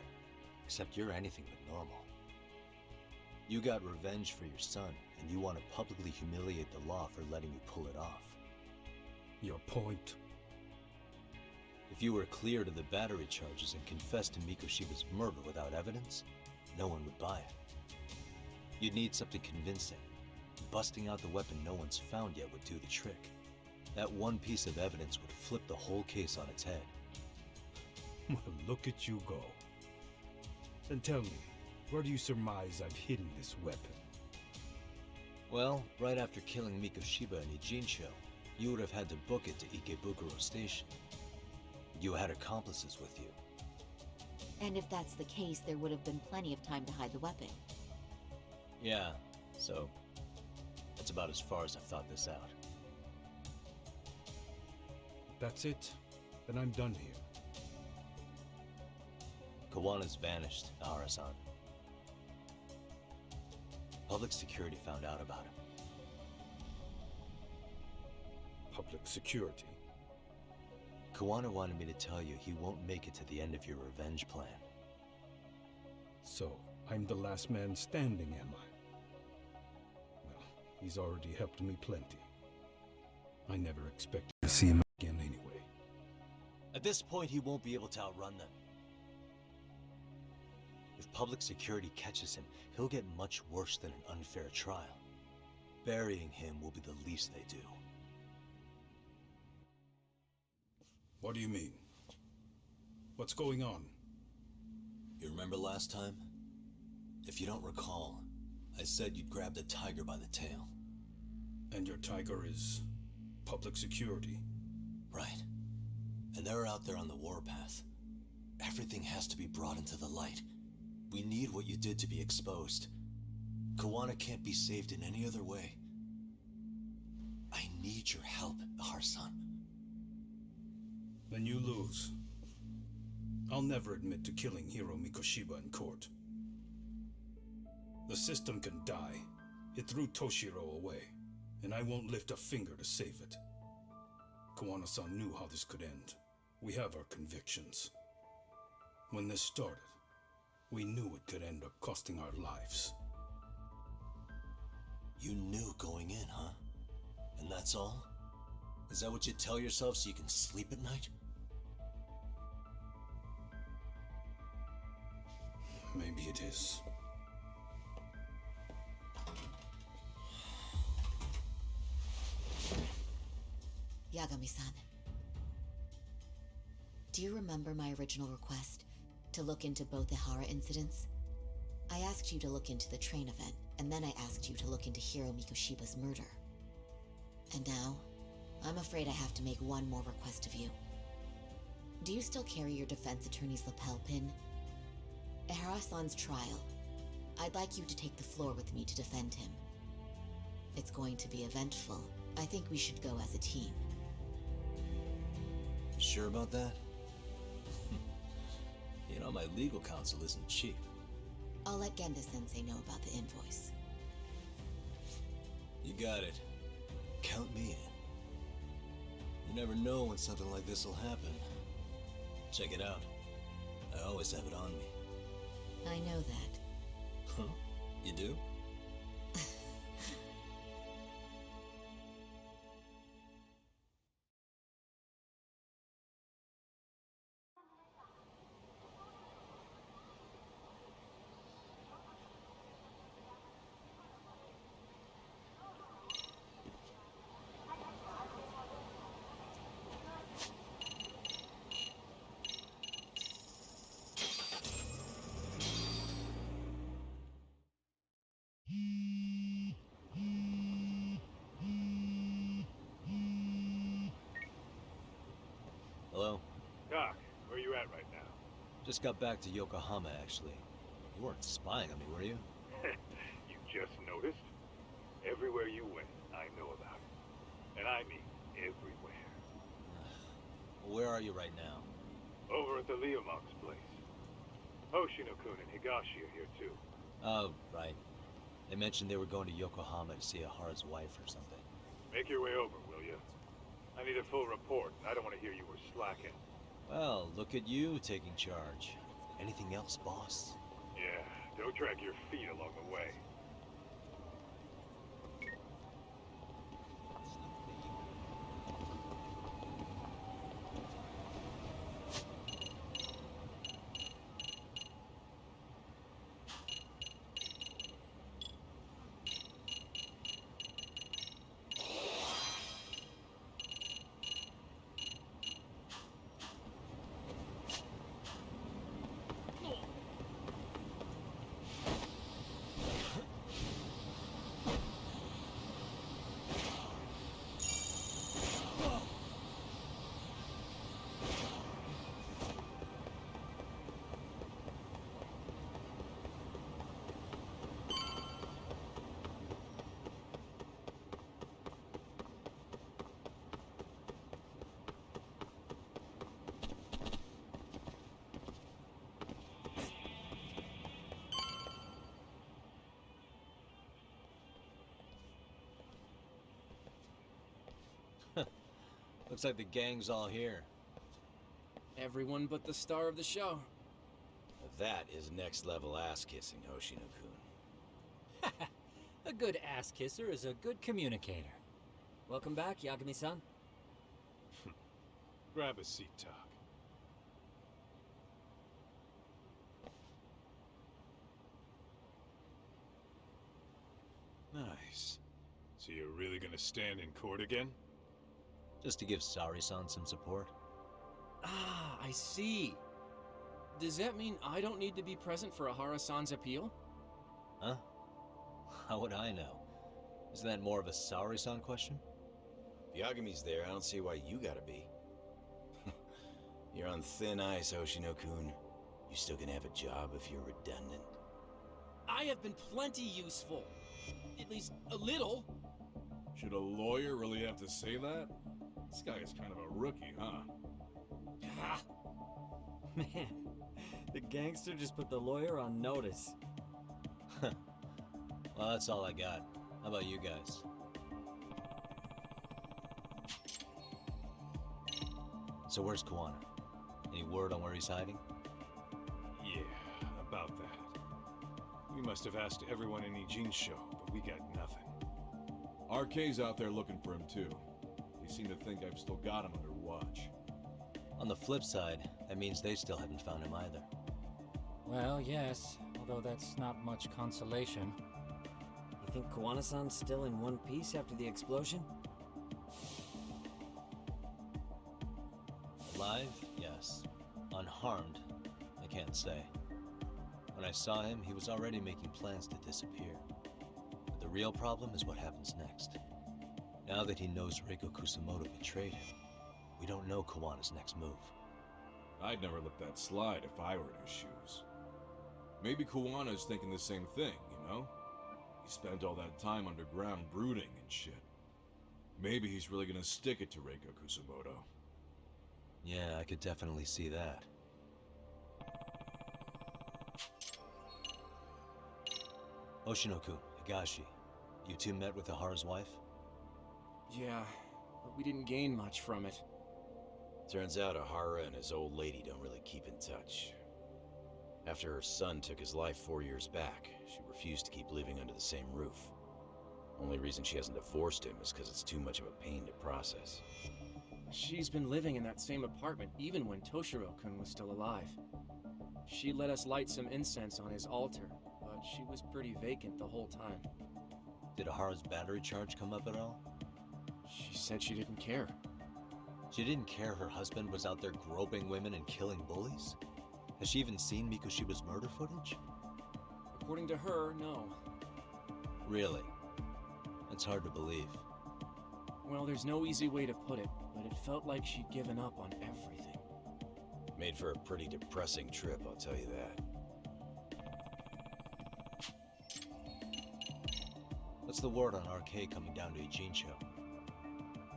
[SPEAKER 3] Except you're anything but normal. You got revenge for your son, and you want to publicly humiliate the law for letting you pull it off.
[SPEAKER 19] Your point?
[SPEAKER 3] If you were cleared of the battery charges and confessed to Mikoshiba's murder without evidence, no one would buy it. You'd need something convincing. Busting out the weapon no one's found yet would do the trick. That one piece of evidence would flip the whole case on its head.
[SPEAKER 19] Well, look at you go. Then tell me, where do you surmise I've hidden this weapon?
[SPEAKER 3] Well, right after killing Mikoshiba in Ijincho, you would have had to book it to Ikebukuro Station. You had accomplices with you.
[SPEAKER 12] And if that's the case, there would have been plenty of time to hide the weapon.
[SPEAKER 3] Yeah, so that's about as far as I've thought this out.
[SPEAKER 19] That's it? Then I'm done here.
[SPEAKER 3] Kawana's vanished, Ahara-san. Public security found out about him.
[SPEAKER 19] Public security?
[SPEAKER 3] Kawana wanted me to tell you he won't make it to the end of your revenge plan.
[SPEAKER 19] So, I'm the last man standing, am I? Well, he's already helped me plenty. I never expected to see him again anyway.
[SPEAKER 3] At this point, he won't be able to outrun them. If public security catches him, he'll get much worse than an unfair trial. Burying him will be the least they do.
[SPEAKER 19] What do you mean? What's going on?
[SPEAKER 3] You remember last time? If you don't recall, I said you'd grab the tiger by the tail.
[SPEAKER 19] And your tiger is public security?
[SPEAKER 3] Right. And they're out there on the warpath. Everything has to be brought into the light. We need what you did to be exposed. Kawana can't be saved in any other way. I need your help, Ahara-san.
[SPEAKER 19] Then you lose. I'll never admit to killing Hiro Mikoshiba in court. The system can die. It threw Toshiro away, and I won't lift a finger to save it. Kawana-san knew how this could end. We have our convictions. When this started, we knew it could end up costing our lives.
[SPEAKER 3] You knew going in, huh? And that's all? Is that what you tell yourself so you can sleep at night?
[SPEAKER 19] Maybe it is.
[SPEAKER 12] Yagami-san. Do you remember my original request to look into both the Hara incidents? I asked you to look into the train event, and then I asked you to look into Hiro Mikoshiba's murder. And now, I'm afraid I have to make one more request of you. Do you still carry your defense attorney's lapel pin? At Ahara-san's trial, I'd like you to take the floor with me to defend him. It's going to be eventful. I think we should go as a team.
[SPEAKER 3] You sure about that? You know, my legal counsel isn't cheap.
[SPEAKER 12] I'll let Genda-sensei know about the invoice.
[SPEAKER 3] You got it. Count me in. You never know when something like this will happen. Check it out. I always have it on me.
[SPEAKER 12] I know that.
[SPEAKER 3] Huh? You do? Hello?
[SPEAKER 1] Doc, where you at right now?
[SPEAKER 3] Just got back to Yokohama, actually. You weren't spying on me, were you?
[SPEAKER 1] You just noticed? Everywhere you went, I know about it. And I mean everywhere.
[SPEAKER 3] Where are you right now?
[SPEAKER 1] Over at the Leomong's place. Hoshino-kun and Higashi are here too.
[SPEAKER 3] Oh, right. They mentioned they were going to Yokohama to see Ahara's wife or something.
[SPEAKER 1] Make your way over, will you? I need a full report. I don't want to hear you were slacking.
[SPEAKER 3] Well, look at you taking charge. Anything else, boss?
[SPEAKER 1] Yeah, don't drag your feet along the way.
[SPEAKER 3] Looks like the gang's all here.
[SPEAKER 11] Everyone but the star of the show.
[SPEAKER 17] That is next level ass kissing, Hoshino-kun.
[SPEAKER 2] A good ass kisser is a good communicator.
[SPEAKER 16] Welcome back, Yagami-san.
[SPEAKER 1] Grab a seat, Doc. Nice. So you're really gonna stand in court again?
[SPEAKER 3] Just to give Sari-san some support.
[SPEAKER 11] Ah, I see. Does that mean I don't need to be present for Ahara-san's appeal?
[SPEAKER 3] Huh? How would I know? Isn't that more of a Saori-san question?
[SPEAKER 17] If Yagami's there, I don't see why you gotta be. You're on thin ice, Hoshino-kun. You still gonna have a job if you're redundant?
[SPEAKER 11] I have been plenty useful. At least a little.
[SPEAKER 20] Should a lawyer really have to say that? This guy is kind of a rookie, huh?
[SPEAKER 16] Man, the gangster just put the lawyer on notice.
[SPEAKER 3] Well, that's all I got. How about you guys? So where's Kuwana? Any word on where he's hiding?
[SPEAKER 1] Yeah, about that. We must have asked everyone in Ijincho, but we got nothing.
[SPEAKER 20] RK's out there looking for him too. They seem to think I've still got him under watch.
[SPEAKER 3] On the flip side, that means they still haven't found him either.
[SPEAKER 2] Well, yes, although that's not much consolation.
[SPEAKER 16] You think Kuwana-san's still in one piece after the explosion?
[SPEAKER 3] Alive? Yes. Unharmed? I can't say. When I saw him, he was already making plans to disappear. But the real problem is what happens next. Now that he knows Reiko Kusamoto betrayed him, we don't know Kawana's next move.
[SPEAKER 20] I'd never let that slide if I were in his shoes. Maybe Kawana's thinking the same thing, you know? He spent all that time underground brooding and shit. Maybe he's really gonna stick it to Reiko Kusamoto.
[SPEAKER 3] Yeah, I could definitely see that. Oshinoku, Higashi, you two met with Ahara's wife?
[SPEAKER 11] Yeah, but we didn't gain much from it.
[SPEAKER 17] Turns out Ahara and his old lady don't really keep in touch. After her son took his life 4 years back, she refused to keep living under the same roof. Only reason she hasn't divorced him is because it's too much of a pain to process.
[SPEAKER 11] She's been living in that same apartment even when Toshiro-kun was still alive. She let us light some incense on his altar, but she was pretty vacant the whole time.
[SPEAKER 3] Did Ahara's battery charge come up at all?
[SPEAKER 11] She said she didn't care.
[SPEAKER 3] She didn't care her husband was out there groping women and killing bullies? Has she even seen Mikoshiba's murder footage?
[SPEAKER 11] According to her, no.
[SPEAKER 3] Really? That's hard to believe.
[SPEAKER 11] Well, there's no easy way to put it, but it felt like she'd given up on everything.
[SPEAKER 17] Made for a pretty depressing trip, I'll tell you that.
[SPEAKER 3] What's the word on RK coming down to Ijincho?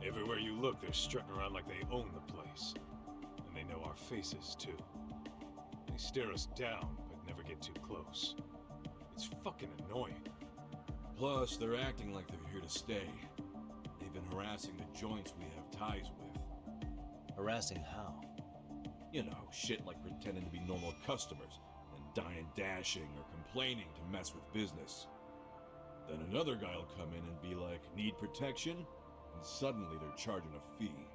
[SPEAKER 1] Everywhere you look, they're strutting around like they own the place. And they know our faces, too. They stare us down, but never get too close. It's fucking annoying.
[SPEAKER 20] Plus, they're acting like they're here to stay. They've been harassing the joints we have ties with.
[SPEAKER 3] Harassing how?
[SPEAKER 20] You know, shit like pretending to be normal customers, and dying dashing or complaining to mess with business. Then another guy'll come in and be like, need protection? And suddenly they're charging a fee.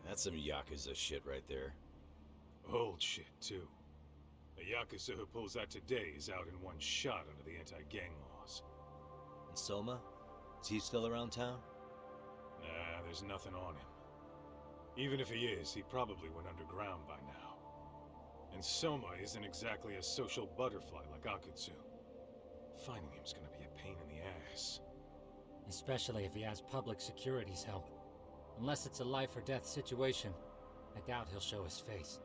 [SPEAKER 17] That's some Yakuza shit right there.
[SPEAKER 1] Old shit, too. A Yakuza who pulls that today is out in one shot under the anti-gang laws.
[SPEAKER 3] And Soma? Is he still around town?
[SPEAKER 1] Nah, there's nothing on him. Even if he is, he probably went underground by now. And Soma isn't exactly a social butterfly like Akutsu. Finding him's gonna be a pain in the ass.
[SPEAKER 2] Especially if he has public security's help. Unless it's a life or death situation, I doubt he'll show his face.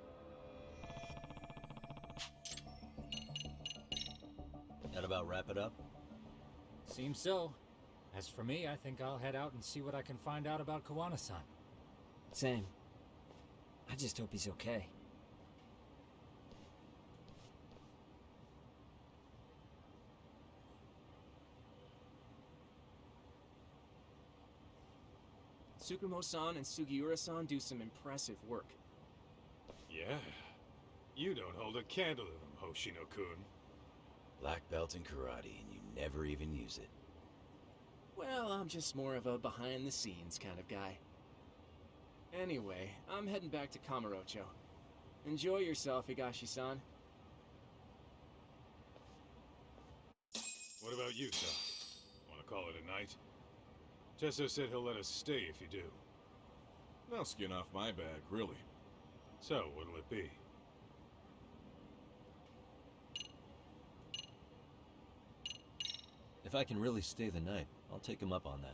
[SPEAKER 3] That about wrap it up?
[SPEAKER 2] Seems so. As for me, I think I'll head out and see what I can find out about Kuwana-san.
[SPEAKER 16] Same. I just hope he's okay.
[SPEAKER 11] Tsukumo-san and Sugiura-san do some impressive work.
[SPEAKER 1] Yeah. You don't hold a candle to them, Hoshino-kun.
[SPEAKER 17] Black belt in karate, and you never even use it.
[SPEAKER 11] Well, I'm just more of a behind-the-scenes kind of guy. Anyway, I'm heading back to Kamurocho. Enjoy yourself, Higashi-san.
[SPEAKER 1] What about you, Tom? Want to call it a night? Tesso said he'll let us stay if you do.
[SPEAKER 20] No skin off my back, really.
[SPEAKER 1] So, what'll it be?
[SPEAKER 3] If I can really stay the night, I'll take him up on that.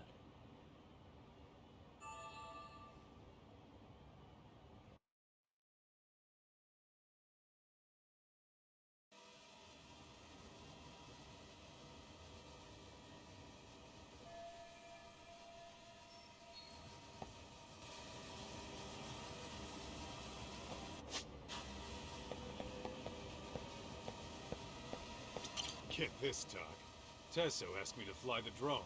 [SPEAKER 1] Get this, Doc. Tesso asked me to fly the drone.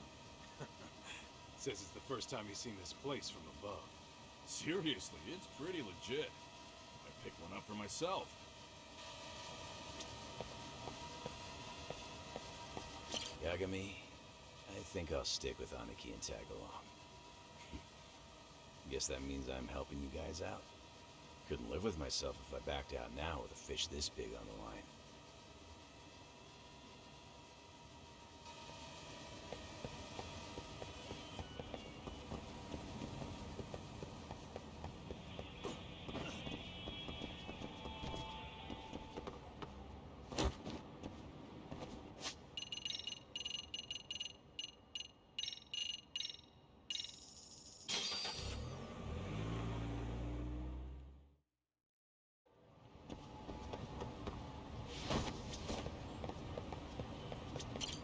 [SPEAKER 1] Says it's the first time he's seen this place from above.
[SPEAKER 20] Seriously, it's pretty legit. I picked one up for myself.
[SPEAKER 17] Yagami, I think I'll stick with Aniki and tag along. Guess that means I'm helping you guys out. Couldn't live with myself if I backed out now with a fish this big on the line.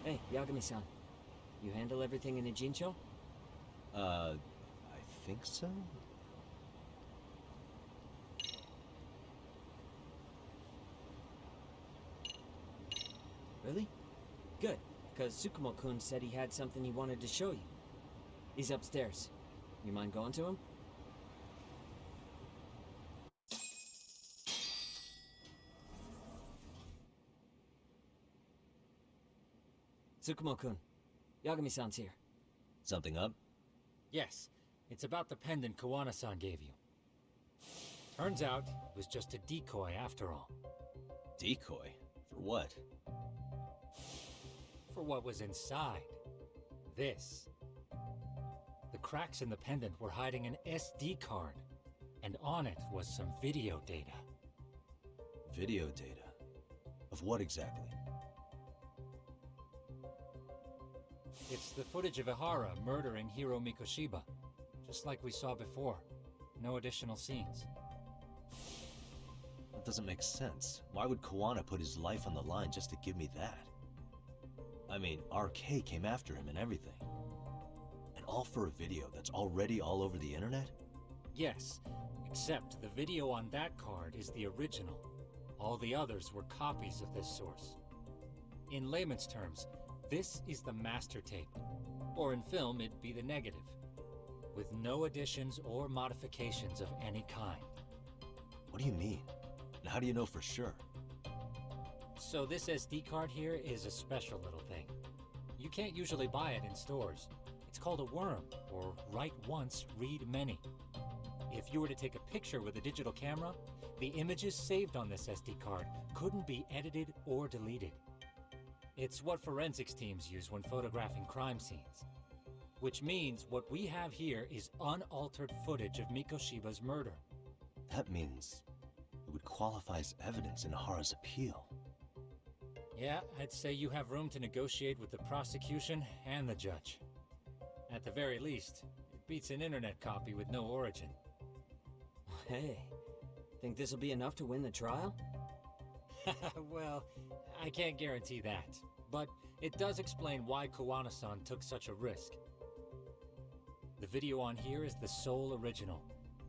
[SPEAKER 16] Hey, Yagami-san. You handle everything in the Jincho?
[SPEAKER 3] I think so?
[SPEAKER 16] Really? Good, because Tsukumo-kun said he had something he wanted to show you. He's upstairs. You mind going to him? Tsukumo-kun, Yagami-san's here.
[SPEAKER 3] Something up?
[SPEAKER 2] Yes, it's about the pendant Kawana-san gave you. Turns out, it was just a decoy after all.
[SPEAKER 3] Decoy? For what?
[SPEAKER 2] For what was inside. This. The cracks in the pendant were hiding an SD card, and on it was some video data.
[SPEAKER 3] Video data? Of what exactly?
[SPEAKER 2] It's the footage of Ihara murdering Hiro Mikoshiba, just like we saw before. No additional scenes.
[SPEAKER 3] That doesn't make sense. Why would Kawana put his life on the line just to give me that? I mean, RK came after him and everything. And all for a video that's already all over the internet?
[SPEAKER 2] Yes, except the video on that card is the original. All the others were copies of this source. In layman's terms, this is the master tape. Or in film, it'd be the negative. With no additions or modifications of any kind.
[SPEAKER 3] What do you mean? And how do you know for sure?
[SPEAKER 2] So this SD card here is a special little thing. You can't usually buy it in stores. It's called a worm, or write once, read many. If you were to take a picture with a digital camera, the images saved on this SD card couldn't be edited or deleted. It's what forensics teams use when photographing crime scenes. Which means what we have here is unaltered footage of Mikoshiba's murder.
[SPEAKER 3] That means it would qualify as evidence in Ihara's appeal.
[SPEAKER 2] Yeah, I'd say you have room to negotiate with the prosecution and the judge. At the very least, it beats an internet copy with no origin.
[SPEAKER 16] Hey, think this'll be enough to win the trial?
[SPEAKER 2] Well, I can't guarantee that, but it does explain why Kawana-san took such a risk. The video on here is the sole original.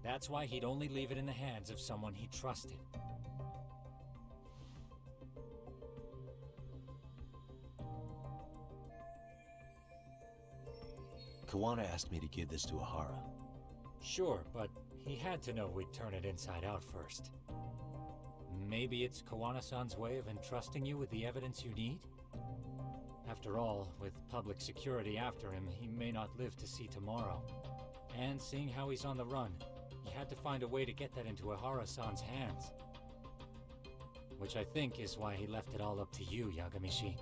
[SPEAKER 2] That's why he'd only leave it in the hands of someone he trusted.
[SPEAKER 3] Kawana asked me to give this to Ihara.
[SPEAKER 2] Sure, but he had to know we'd turn it inside out first. Maybe it's Kawana-san's way of entrusting you with the evidence you need? After all, with public security after him, he may not live to see tomorrow. And seeing how he's on the run, he had to find a way to get that into Ihara-san's hands. Which I think is why he left it all up to you, Yagamishi.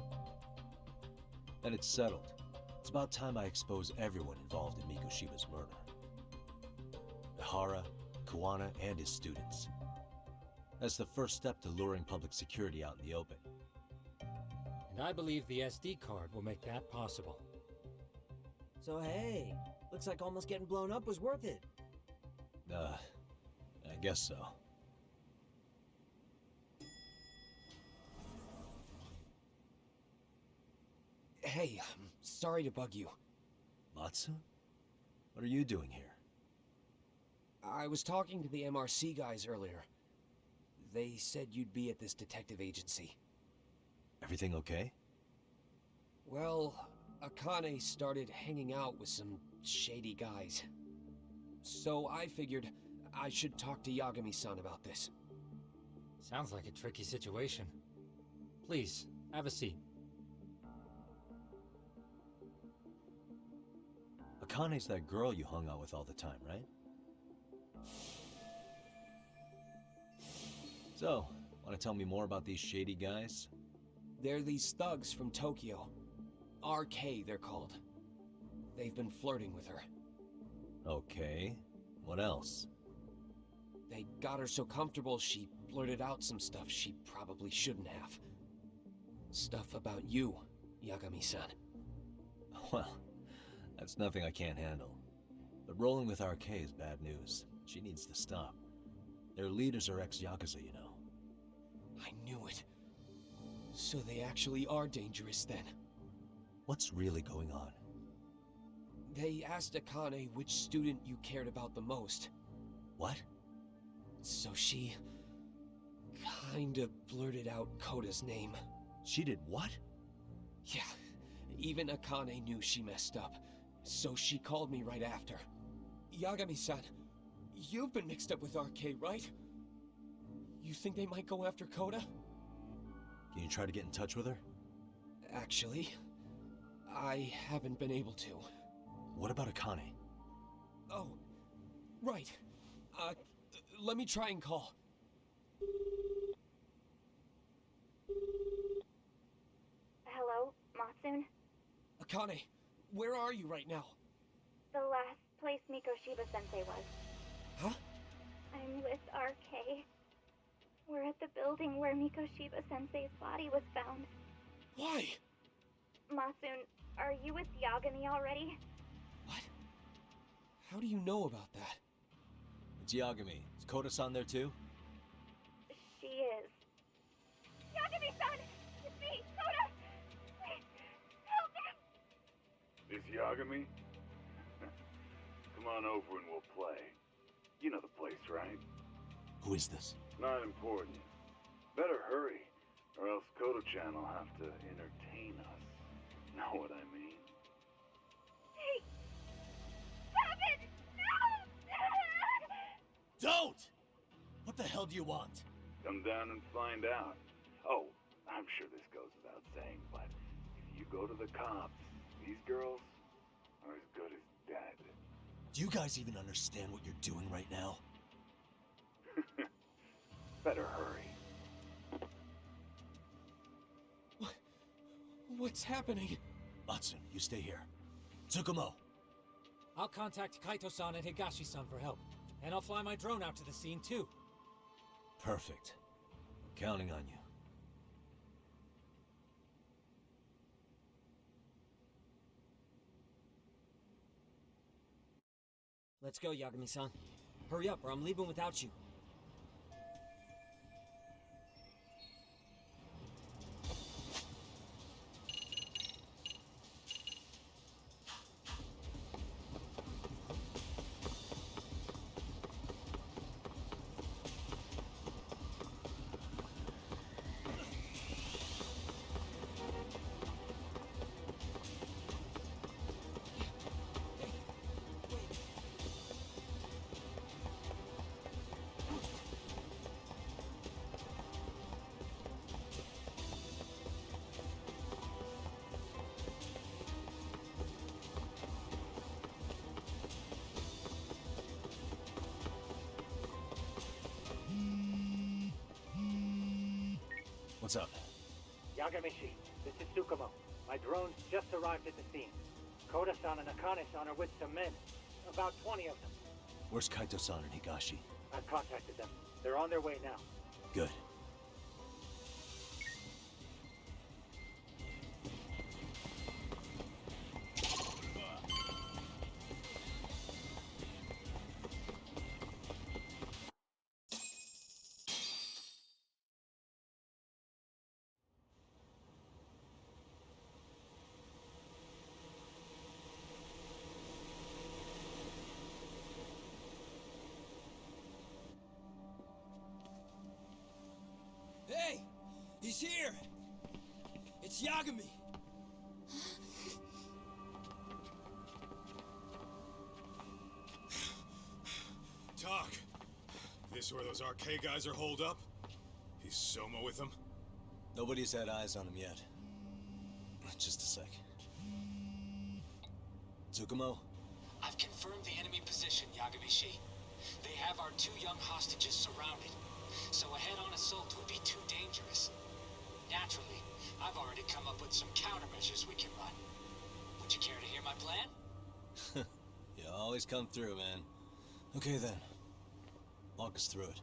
[SPEAKER 3] Then it's settled. It's about time I expose everyone involved in Mikoshiba's murder. Ihara, Kawana, and his students. That's the first step to luring public security out in the open.
[SPEAKER 2] And I believe the SD card will make that possible.
[SPEAKER 16] So hey, looks like almost getting blown up was worth it.
[SPEAKER 3] I guess so.
[SPEAKER 11] Hey, I'm sorry to bug you.
[SPEAKER 3] Matsu? What are you doing here?
[SPEAKER 11] I was talking to the MRC guys earlier. They said you'd be at this detective agency.
[SPEAKER 3] Everything okay?
[SPEAKER 11] Well, Akane started hanging out with some shady guys. So I figured I should talk to Yagami-san about this.
[SPEAKER 2] Sounds like a tricky situation. Please, have a seat.
[SPEAKER 3] Akane's that girl you hung out with all the time, right? So, want to tell me more about these shady guys?
[SPEAKER 11] They're these thugs from Tokyo. RK, they're called. They've been flirting with her.
[SPEAKER 3] Okay. What else?
[SPEAKER 11] They got her so comfortable she blurted out some stuff she probably shouldn't have. Stuff about you, Yagami-san.
[SPEAKER 3] Well, that's nothing I can't handle. But rolling with RK is bad news. She needs to stop. Their leaders are ex-Yakuza, you know.
[SPEAKER 11] I knew it. So they actually are dangerous then.
[SPEAKER 3] What's really going on?
[SPEAKER 11] They asked Akane which student you cared about the most.
[SPEAKER 3] What?
[SPEAKER 11] So she kinda blurted out Koda's name.
[SPEAKER 3] She did what?
[SPEAKER 11] Yeah, even Akane knew she messed up. So she called me right after. Yagami-san, you've been mixed up with RK, right? You think they might go after Koda?
[SPEAKER 3] Can you try to get in touch with her?
[SPEAKER 11] Actually, I haven't been able to.
[SPEAKER 3] What about Akane?
[SPEAKER 11] Oh, right. Let me try and call.
[SPEAKER 21] Hello, Matsun?
[SPEAKER 11] Akane, where are you right now?
[SPEAKER 21] The last place Mikoshiba-sensei was.
[SPEAKER 11] Huh?
[SPEAKER 21] I'm with RK. We're at the building where Mikoshiba-sensei's body was found.
[SPEAKER 11] Why?
[SPEAKER 21] Matsun, are you with Yagami already?
[SPEAKER 11] How do you know about that?
[SPEAKER 3] It's Yagami. Is Koda-san there too?
[SPEAKER 21] She is. Yagami-san! It's me, Koda! Please, help me!
[SPEAKER 22] This Yagami? Come on over and we'll play. You know the place, right?
[SPEAKER 3] Who is this?
[SPEAKER 22] Not important. Better hurry, or else Kodo-chan will have to entertain us. Know what I mean?
[SPEAKER 21] Hey! Stop it! No!
[SPEAKER 3] Don't! What the hell do you want?
[SPEAKER 22] Come down and find out. Oh, I'm sure this goes without saying, but if you go to the cops, these girls are as good as dead.
[SPEAKER 3] Do you guys even understand what you're doing right now?
[SPEAKER 22] Better hurry.
[SPEAKER 11] What's happening?
[SPEAKER 3] Matsun, you stay here. Tsukumo!
[SPEAKER 2] I'll contact Kaito-san and Higashi-san for help. And I'll fly my drone out to the scene, too.
[SPEAKER 3] Perfect. Counting on you.
[SPEAKER 16] Let's go, Yagami-san. Hurry up, or I'm leaving without you.
[SPEAKER 3] What's up?
[SPEAKER 4] Yagamishi, this is Tsukumo. My drones just arrived at the scene. Koda-san and Akane-san are with some men. About 20 of them.
[SPEAKER 3] Where's Kaito-san and Higashi?
[SPEAKER 4] I've contacted them. They're on their way now.
[SPEAKER 3] Good.
[SPEAKER 16] She's here! It's Yagami!
[SPEAKER 1] Talk. This where those RK guys are holed up? He's Soma with them?
[SPEAKER 3] Nobody's had eyes on him yet. Just a sec. Tsukumo?
[SPEAKER 5] I've confirmed the enemy position, Yagami-shi. They have our 2 young hostages surrounded, so a head-on assault would be too dangerous. Naturally, I've already come up with some countermeasures we can run. Would you care to hear my plan?
[SPEAKER 3] You always come through, man. Okay then. Walk us through it.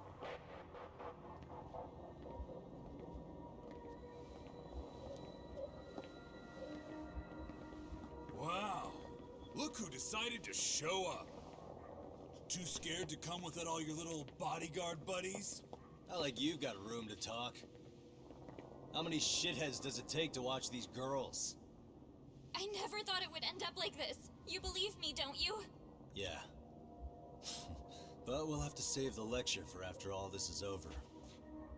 [SPEAKER 8] Wow. Look who decided to show up. Too scared to come with all your little bodyguard buddies?
[SPEAKER 3] Not like you've got room to talk. How many shitheads does it take to watch these girls?
[SPEAKER 23] I never thought it would end up like this. You believe me, don't you?
[SPEAKER 3] Yeah. But we'll have to save the lecture for after all this is over.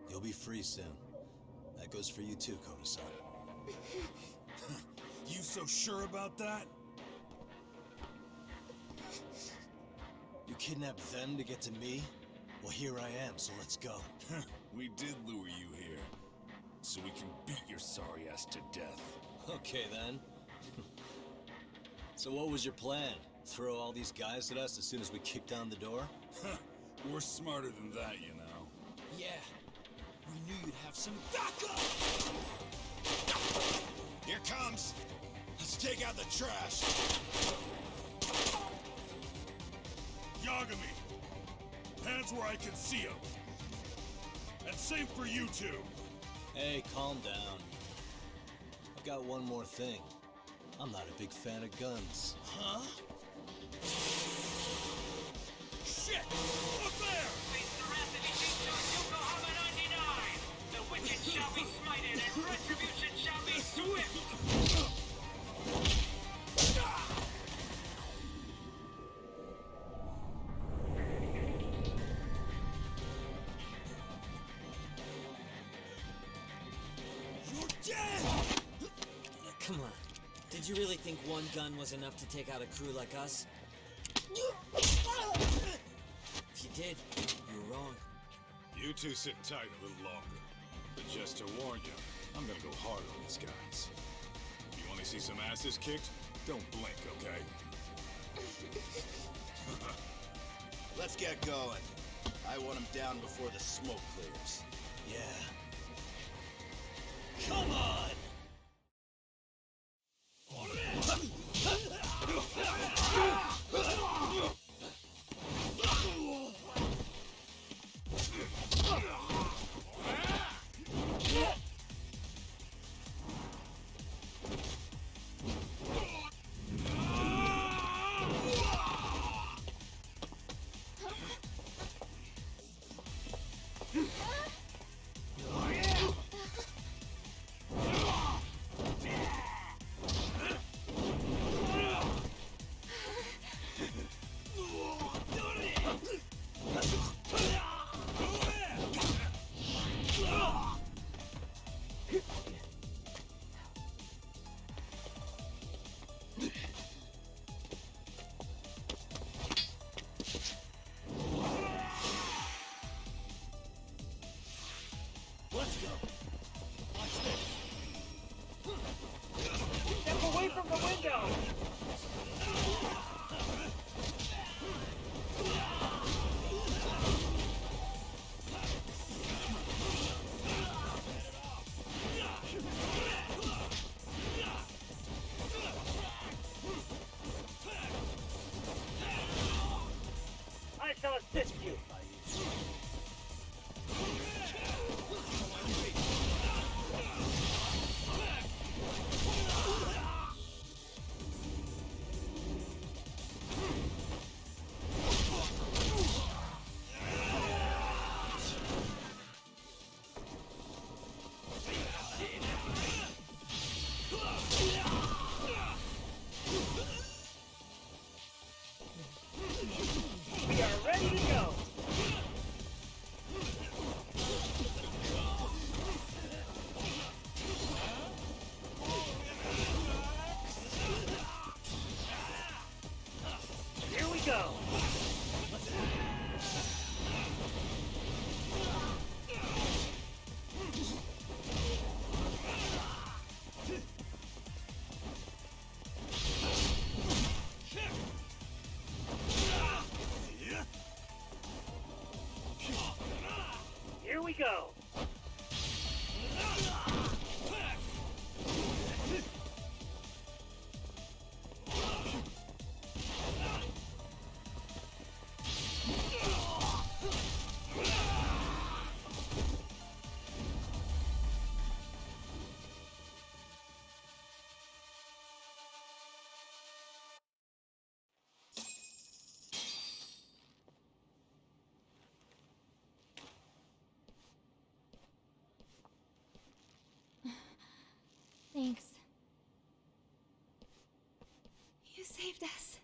[SPEAKER 3] You'll be free soon. That goes for you too, Koda-san.
[SPEAKER 8] You so sure about that?
[SPEAKER 3] You kidnapped them to get to me? Well, here I am, so let's go.
[SPEAKER 8] We did lure you here, so we can beat your sorry ass to death.
[SPEAKER 3] Okay, then. So what was your plan? Throw all these guys at us as soon as we kick down the door?
[SPEAKER 8] We're smarter than that, you know.
[SPEAKER 16] Yeah. We knew you'd have some backup!
[SPEAKER 8] Here comes! Let's take out the trash! Yagami! Hands where I can see them! And same for you two!
[SPEAKER 3] Hey, calm down. I've got one more thing. I'm not a big fan of guns.
[SPEAKER 8] Huh? Shit! Up there!
[SPEAKER 5] Face the wrath of Yokohama 99! The wicked shall be smited and retribution shall be swift!
[SPEAKER 16] You're dead! Come on. Did you really think one gun was enough to take out a crew like us? If you did, you were wrong.
[SPEAKER 1] You two sit tight a little longer. But just to warn you, I'm gonna go hard on these guys. If you want to see some asses kicked, don't blink, okay?
[SPEAKER 24] Let's get going. I want him down before the smoke clears.
[SPEAKER 3] Yeah. Come on!
[SPEAKER 16] Let's go. Watch this.
[SPEAKER 5] Step away from the window! I shall assist you. We are ready to go.
[SPEAKER 4] we go!
[SPEAKER 23] Thanks. You saved us.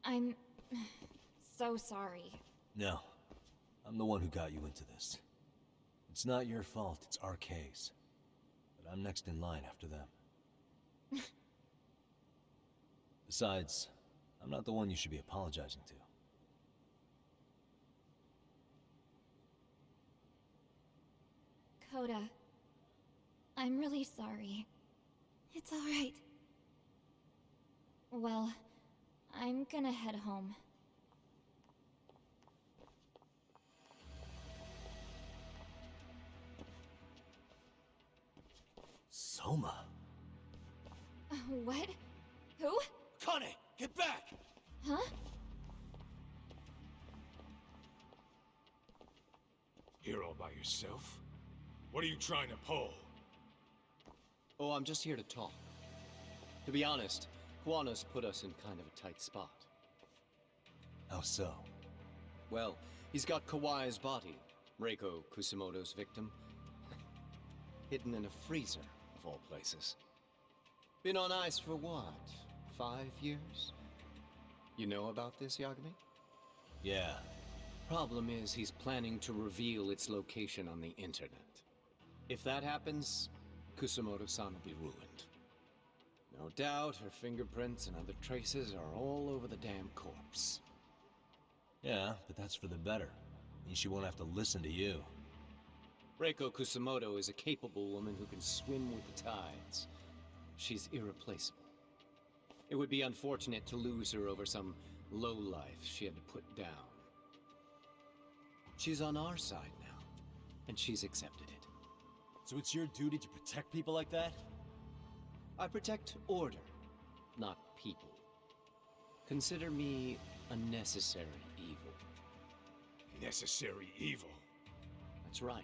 [SPEAKER 23] I'm so sorry.
[SPEAKER 3] No. I'm the one who got you into this. It's not your fault, it's RK's. But I'm next in line after them. Besides, I'm not the one you should be apologizing to.
[SPEAKER 23] Coda, I'm really sorry. It's alright. Well, I'm gonna head home.
[SPEAKER 3] Soma?
[SPEAKER 23] What? Who?
[SPEAKER 8] Kane, get back!
[SPEAKER 23] Huh?
[SPEAKER 1] Here all by yourself? What are you trying to pull?
[SPEAKER 11] Oh, I'm just here to talk. To be honest, Kuwano's put us in kind of a tight spot.
[SPEAKER 3] How so?
[SPEAKER 11] Well, he's got Kawai's body, Reiko Kusumoto's victim, hidden in a freezer, of all places. Been on ice for what, 5 years? You know about this, Yagami?
[SPEAKER 3] Yeah.
[SPEAKER 11] Problem is, he's planning to reveal its location on the internet. If that happens, Kusumoto-san will be ruined. No doubt her fingerprints and other traces are all over the damn corpse.
[SPEAKER 3] Yeah, but that's for the better. Means she won't have to listen to you.
[SPEAKER 11] Reiko Kusumoto is a capable woman who can swim with the tides. She's irreplaceable. It would be unfortunate to lose her over some lowlife she had to put down. She's on our side now, and she's accepted it.
[SPEAKER 3] So it's your duty to protect people like that?
[SPEAKER 11] I protect order, not people. Consider me a necessary evil.
[SPEAKER 1] Necessary evil?
[SPEAKER 11] That's right.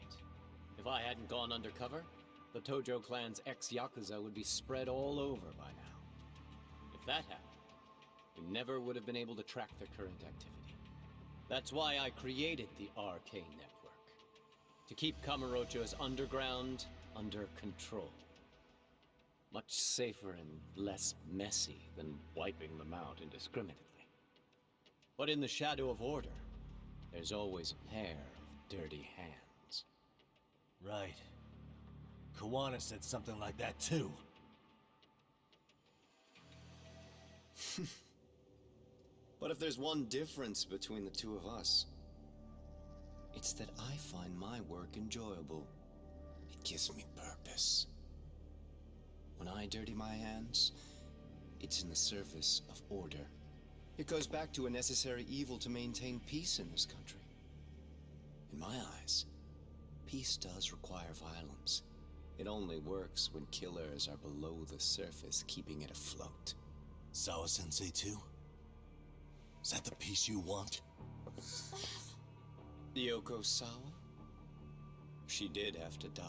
[SPEAKER 11] If I hadn't gone undercover, the Tojo clan's ex-Yakuza would be spread all over by now. If that happened, we never would have been able to track their current activity. That's why I created the RK network. To keep Kamurocho's underground under control. Much safer and less messy than wiping them out indiscriminately. But in the shadow of order, there's always a pair of dirty hands.
[SPEAKER 3] Right. Kuwana said something like that too.
[SPEAKER 11] But if there's one difference between the two of us, it's that I find my work enjoyable. It gives me purpose. When I dirty my hands, it's in the service of order. It goes back to a necessary evil to maintain peace in this country. In my eyes, peace does require violence. It only works when killers are below the surface, keeping it afloat.
[SPEAKER 3] Sawa-sensei too? Is that the peace you want?
[SPEAKER 11] Yoko Sawa? She did have to die.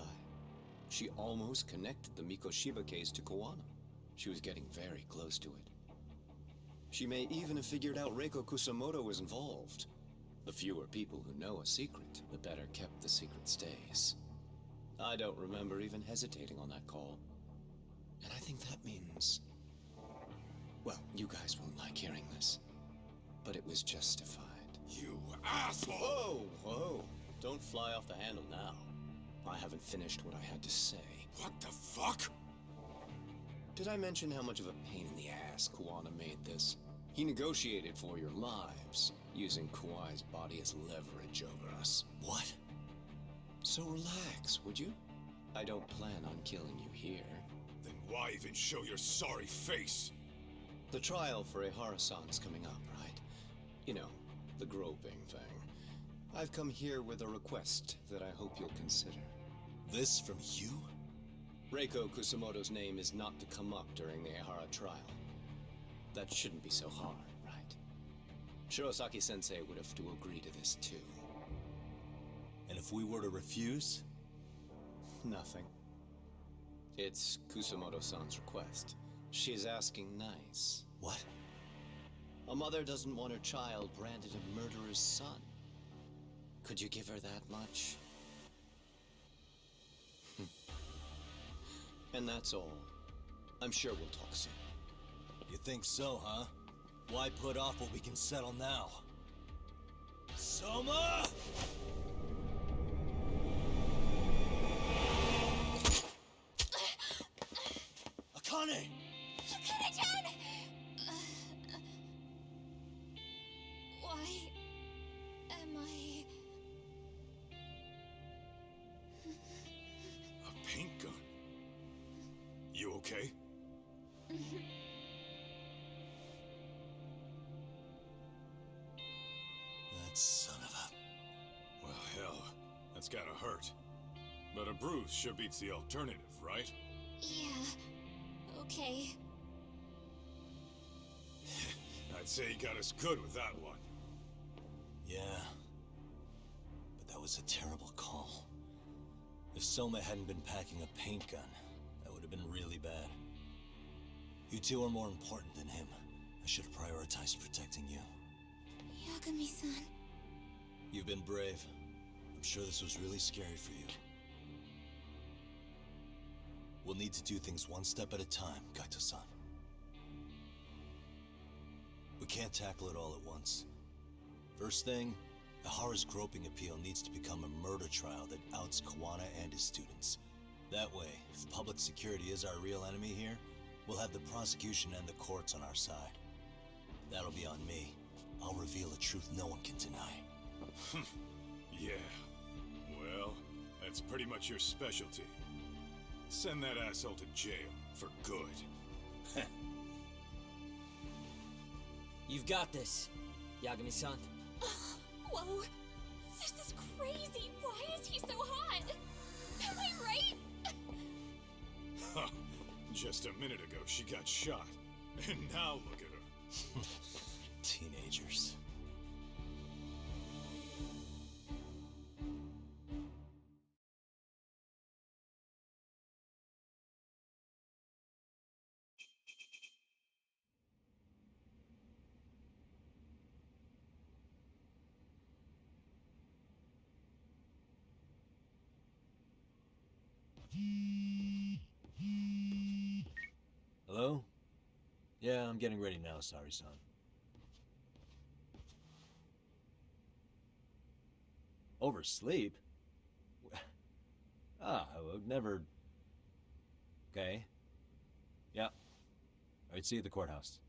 [SPEAKER 11] She almost connected the Mikoshiba case to Kuwano. She was getting very close to it. She may even have figured out Reiko Kusumoto was involved. The fewer people who know a secret, the better kept the secret stays. I don't remember even hesitating on that call. And I think that means... well, you guys won't like hearing this, but it was justified.
[SPEAKER 8] You asshole!
[SPEAKER 11] Whoa, whoa. Don't fly off the handle now. I haven't finished what I had to say.
[SPEAKER 8] What the fuck?
[SPEAKER 11] Did I mention how much of a pain in the ass Kuwana made this? He negotiated for your lives, using Kawai's body as leverage over us.
[SPEAKER 3] What?
[SPEAKER 11] So relax, would you? I don't plan on killing you here.
[SPEAKER 8] Then
[SPEAKER 1] Why even show your sorry face?
[SPEAKER 15] The trial for Ehara-san is coming up, right? You know, the groping thing. I've come here with a request that I hope you'll consider.
[SPEAKER 3] This from you?
[SPEAKER 15] Reiko Kusamoto's name is not to come up during the Ehara trial. That shouldn't be so hard, right? Shirosaki-sensei would have to agree to this too.
[SPEAKER 3] And if we were to refuse?
[SPEAKER 15] Nothing. It's Kusamoto-san's request. She's asking nice.
[SPEAKER 3] What?
[SPEAKER 15] A mother doesn't want her child branded a murderer's son. Could you give her that much? And that's all. I'm sure we'll talk soon.
[SPEAKER 3] You think so, huh? Why put off what we can settle now? Soma! Akane!
[SPEAKER 23] Akane-chan! Why am I...
[SPEAKER 1] A paint gun? You okay?
[SPEAKER 3] That son of a...
[SPEAKER 1] Well, hell, that's gotta hurt. But a bruise sure beats the alternative, right?
[SPEAKER 23] Yeah. Okay.
[SPEAKER 1] I'd say he got us good with that one.
[SPEAKER 3] Yeah. But that was a terrible call. If Soma hadn't been packing a paint gun, that would have been really bad. You two are more important than him. I should have prioritized protecting you.
[SPEAKER 23] Yagami-san.
[SPEAKER 3] You've been brave. I'm sure this was really scary for you. We'll need to do things one step at a time, Kaito-san. We can't tackle it all at once. First thing, Ehara's groping appeal needs to become a murder trial that outs Kawana and his students. That way, if public security is our real enemy here, we'll have the prosecution and the courts on our side. That'll be on me. I'll reveal a truth no one can deny.
[SPEAKER 1] Yeah. Well, that's pretty much your specialty. Send that asshole to jail for good.
[SPEAKER 16] You've got this, Yagami-san.
[SPEAKER 23] Whoa. This is crazy. Why is he so hot? Am I right?
[SPEAKER 1] Huh. Just a minute ago, she got shot. And now look at her.
[SPEAKER 3] Teenagers. Hello? Yeah, I'm getting ready now, Sari-san. Oversleep? I would never... Okay. Yeah. Alright, see you at the courthouse.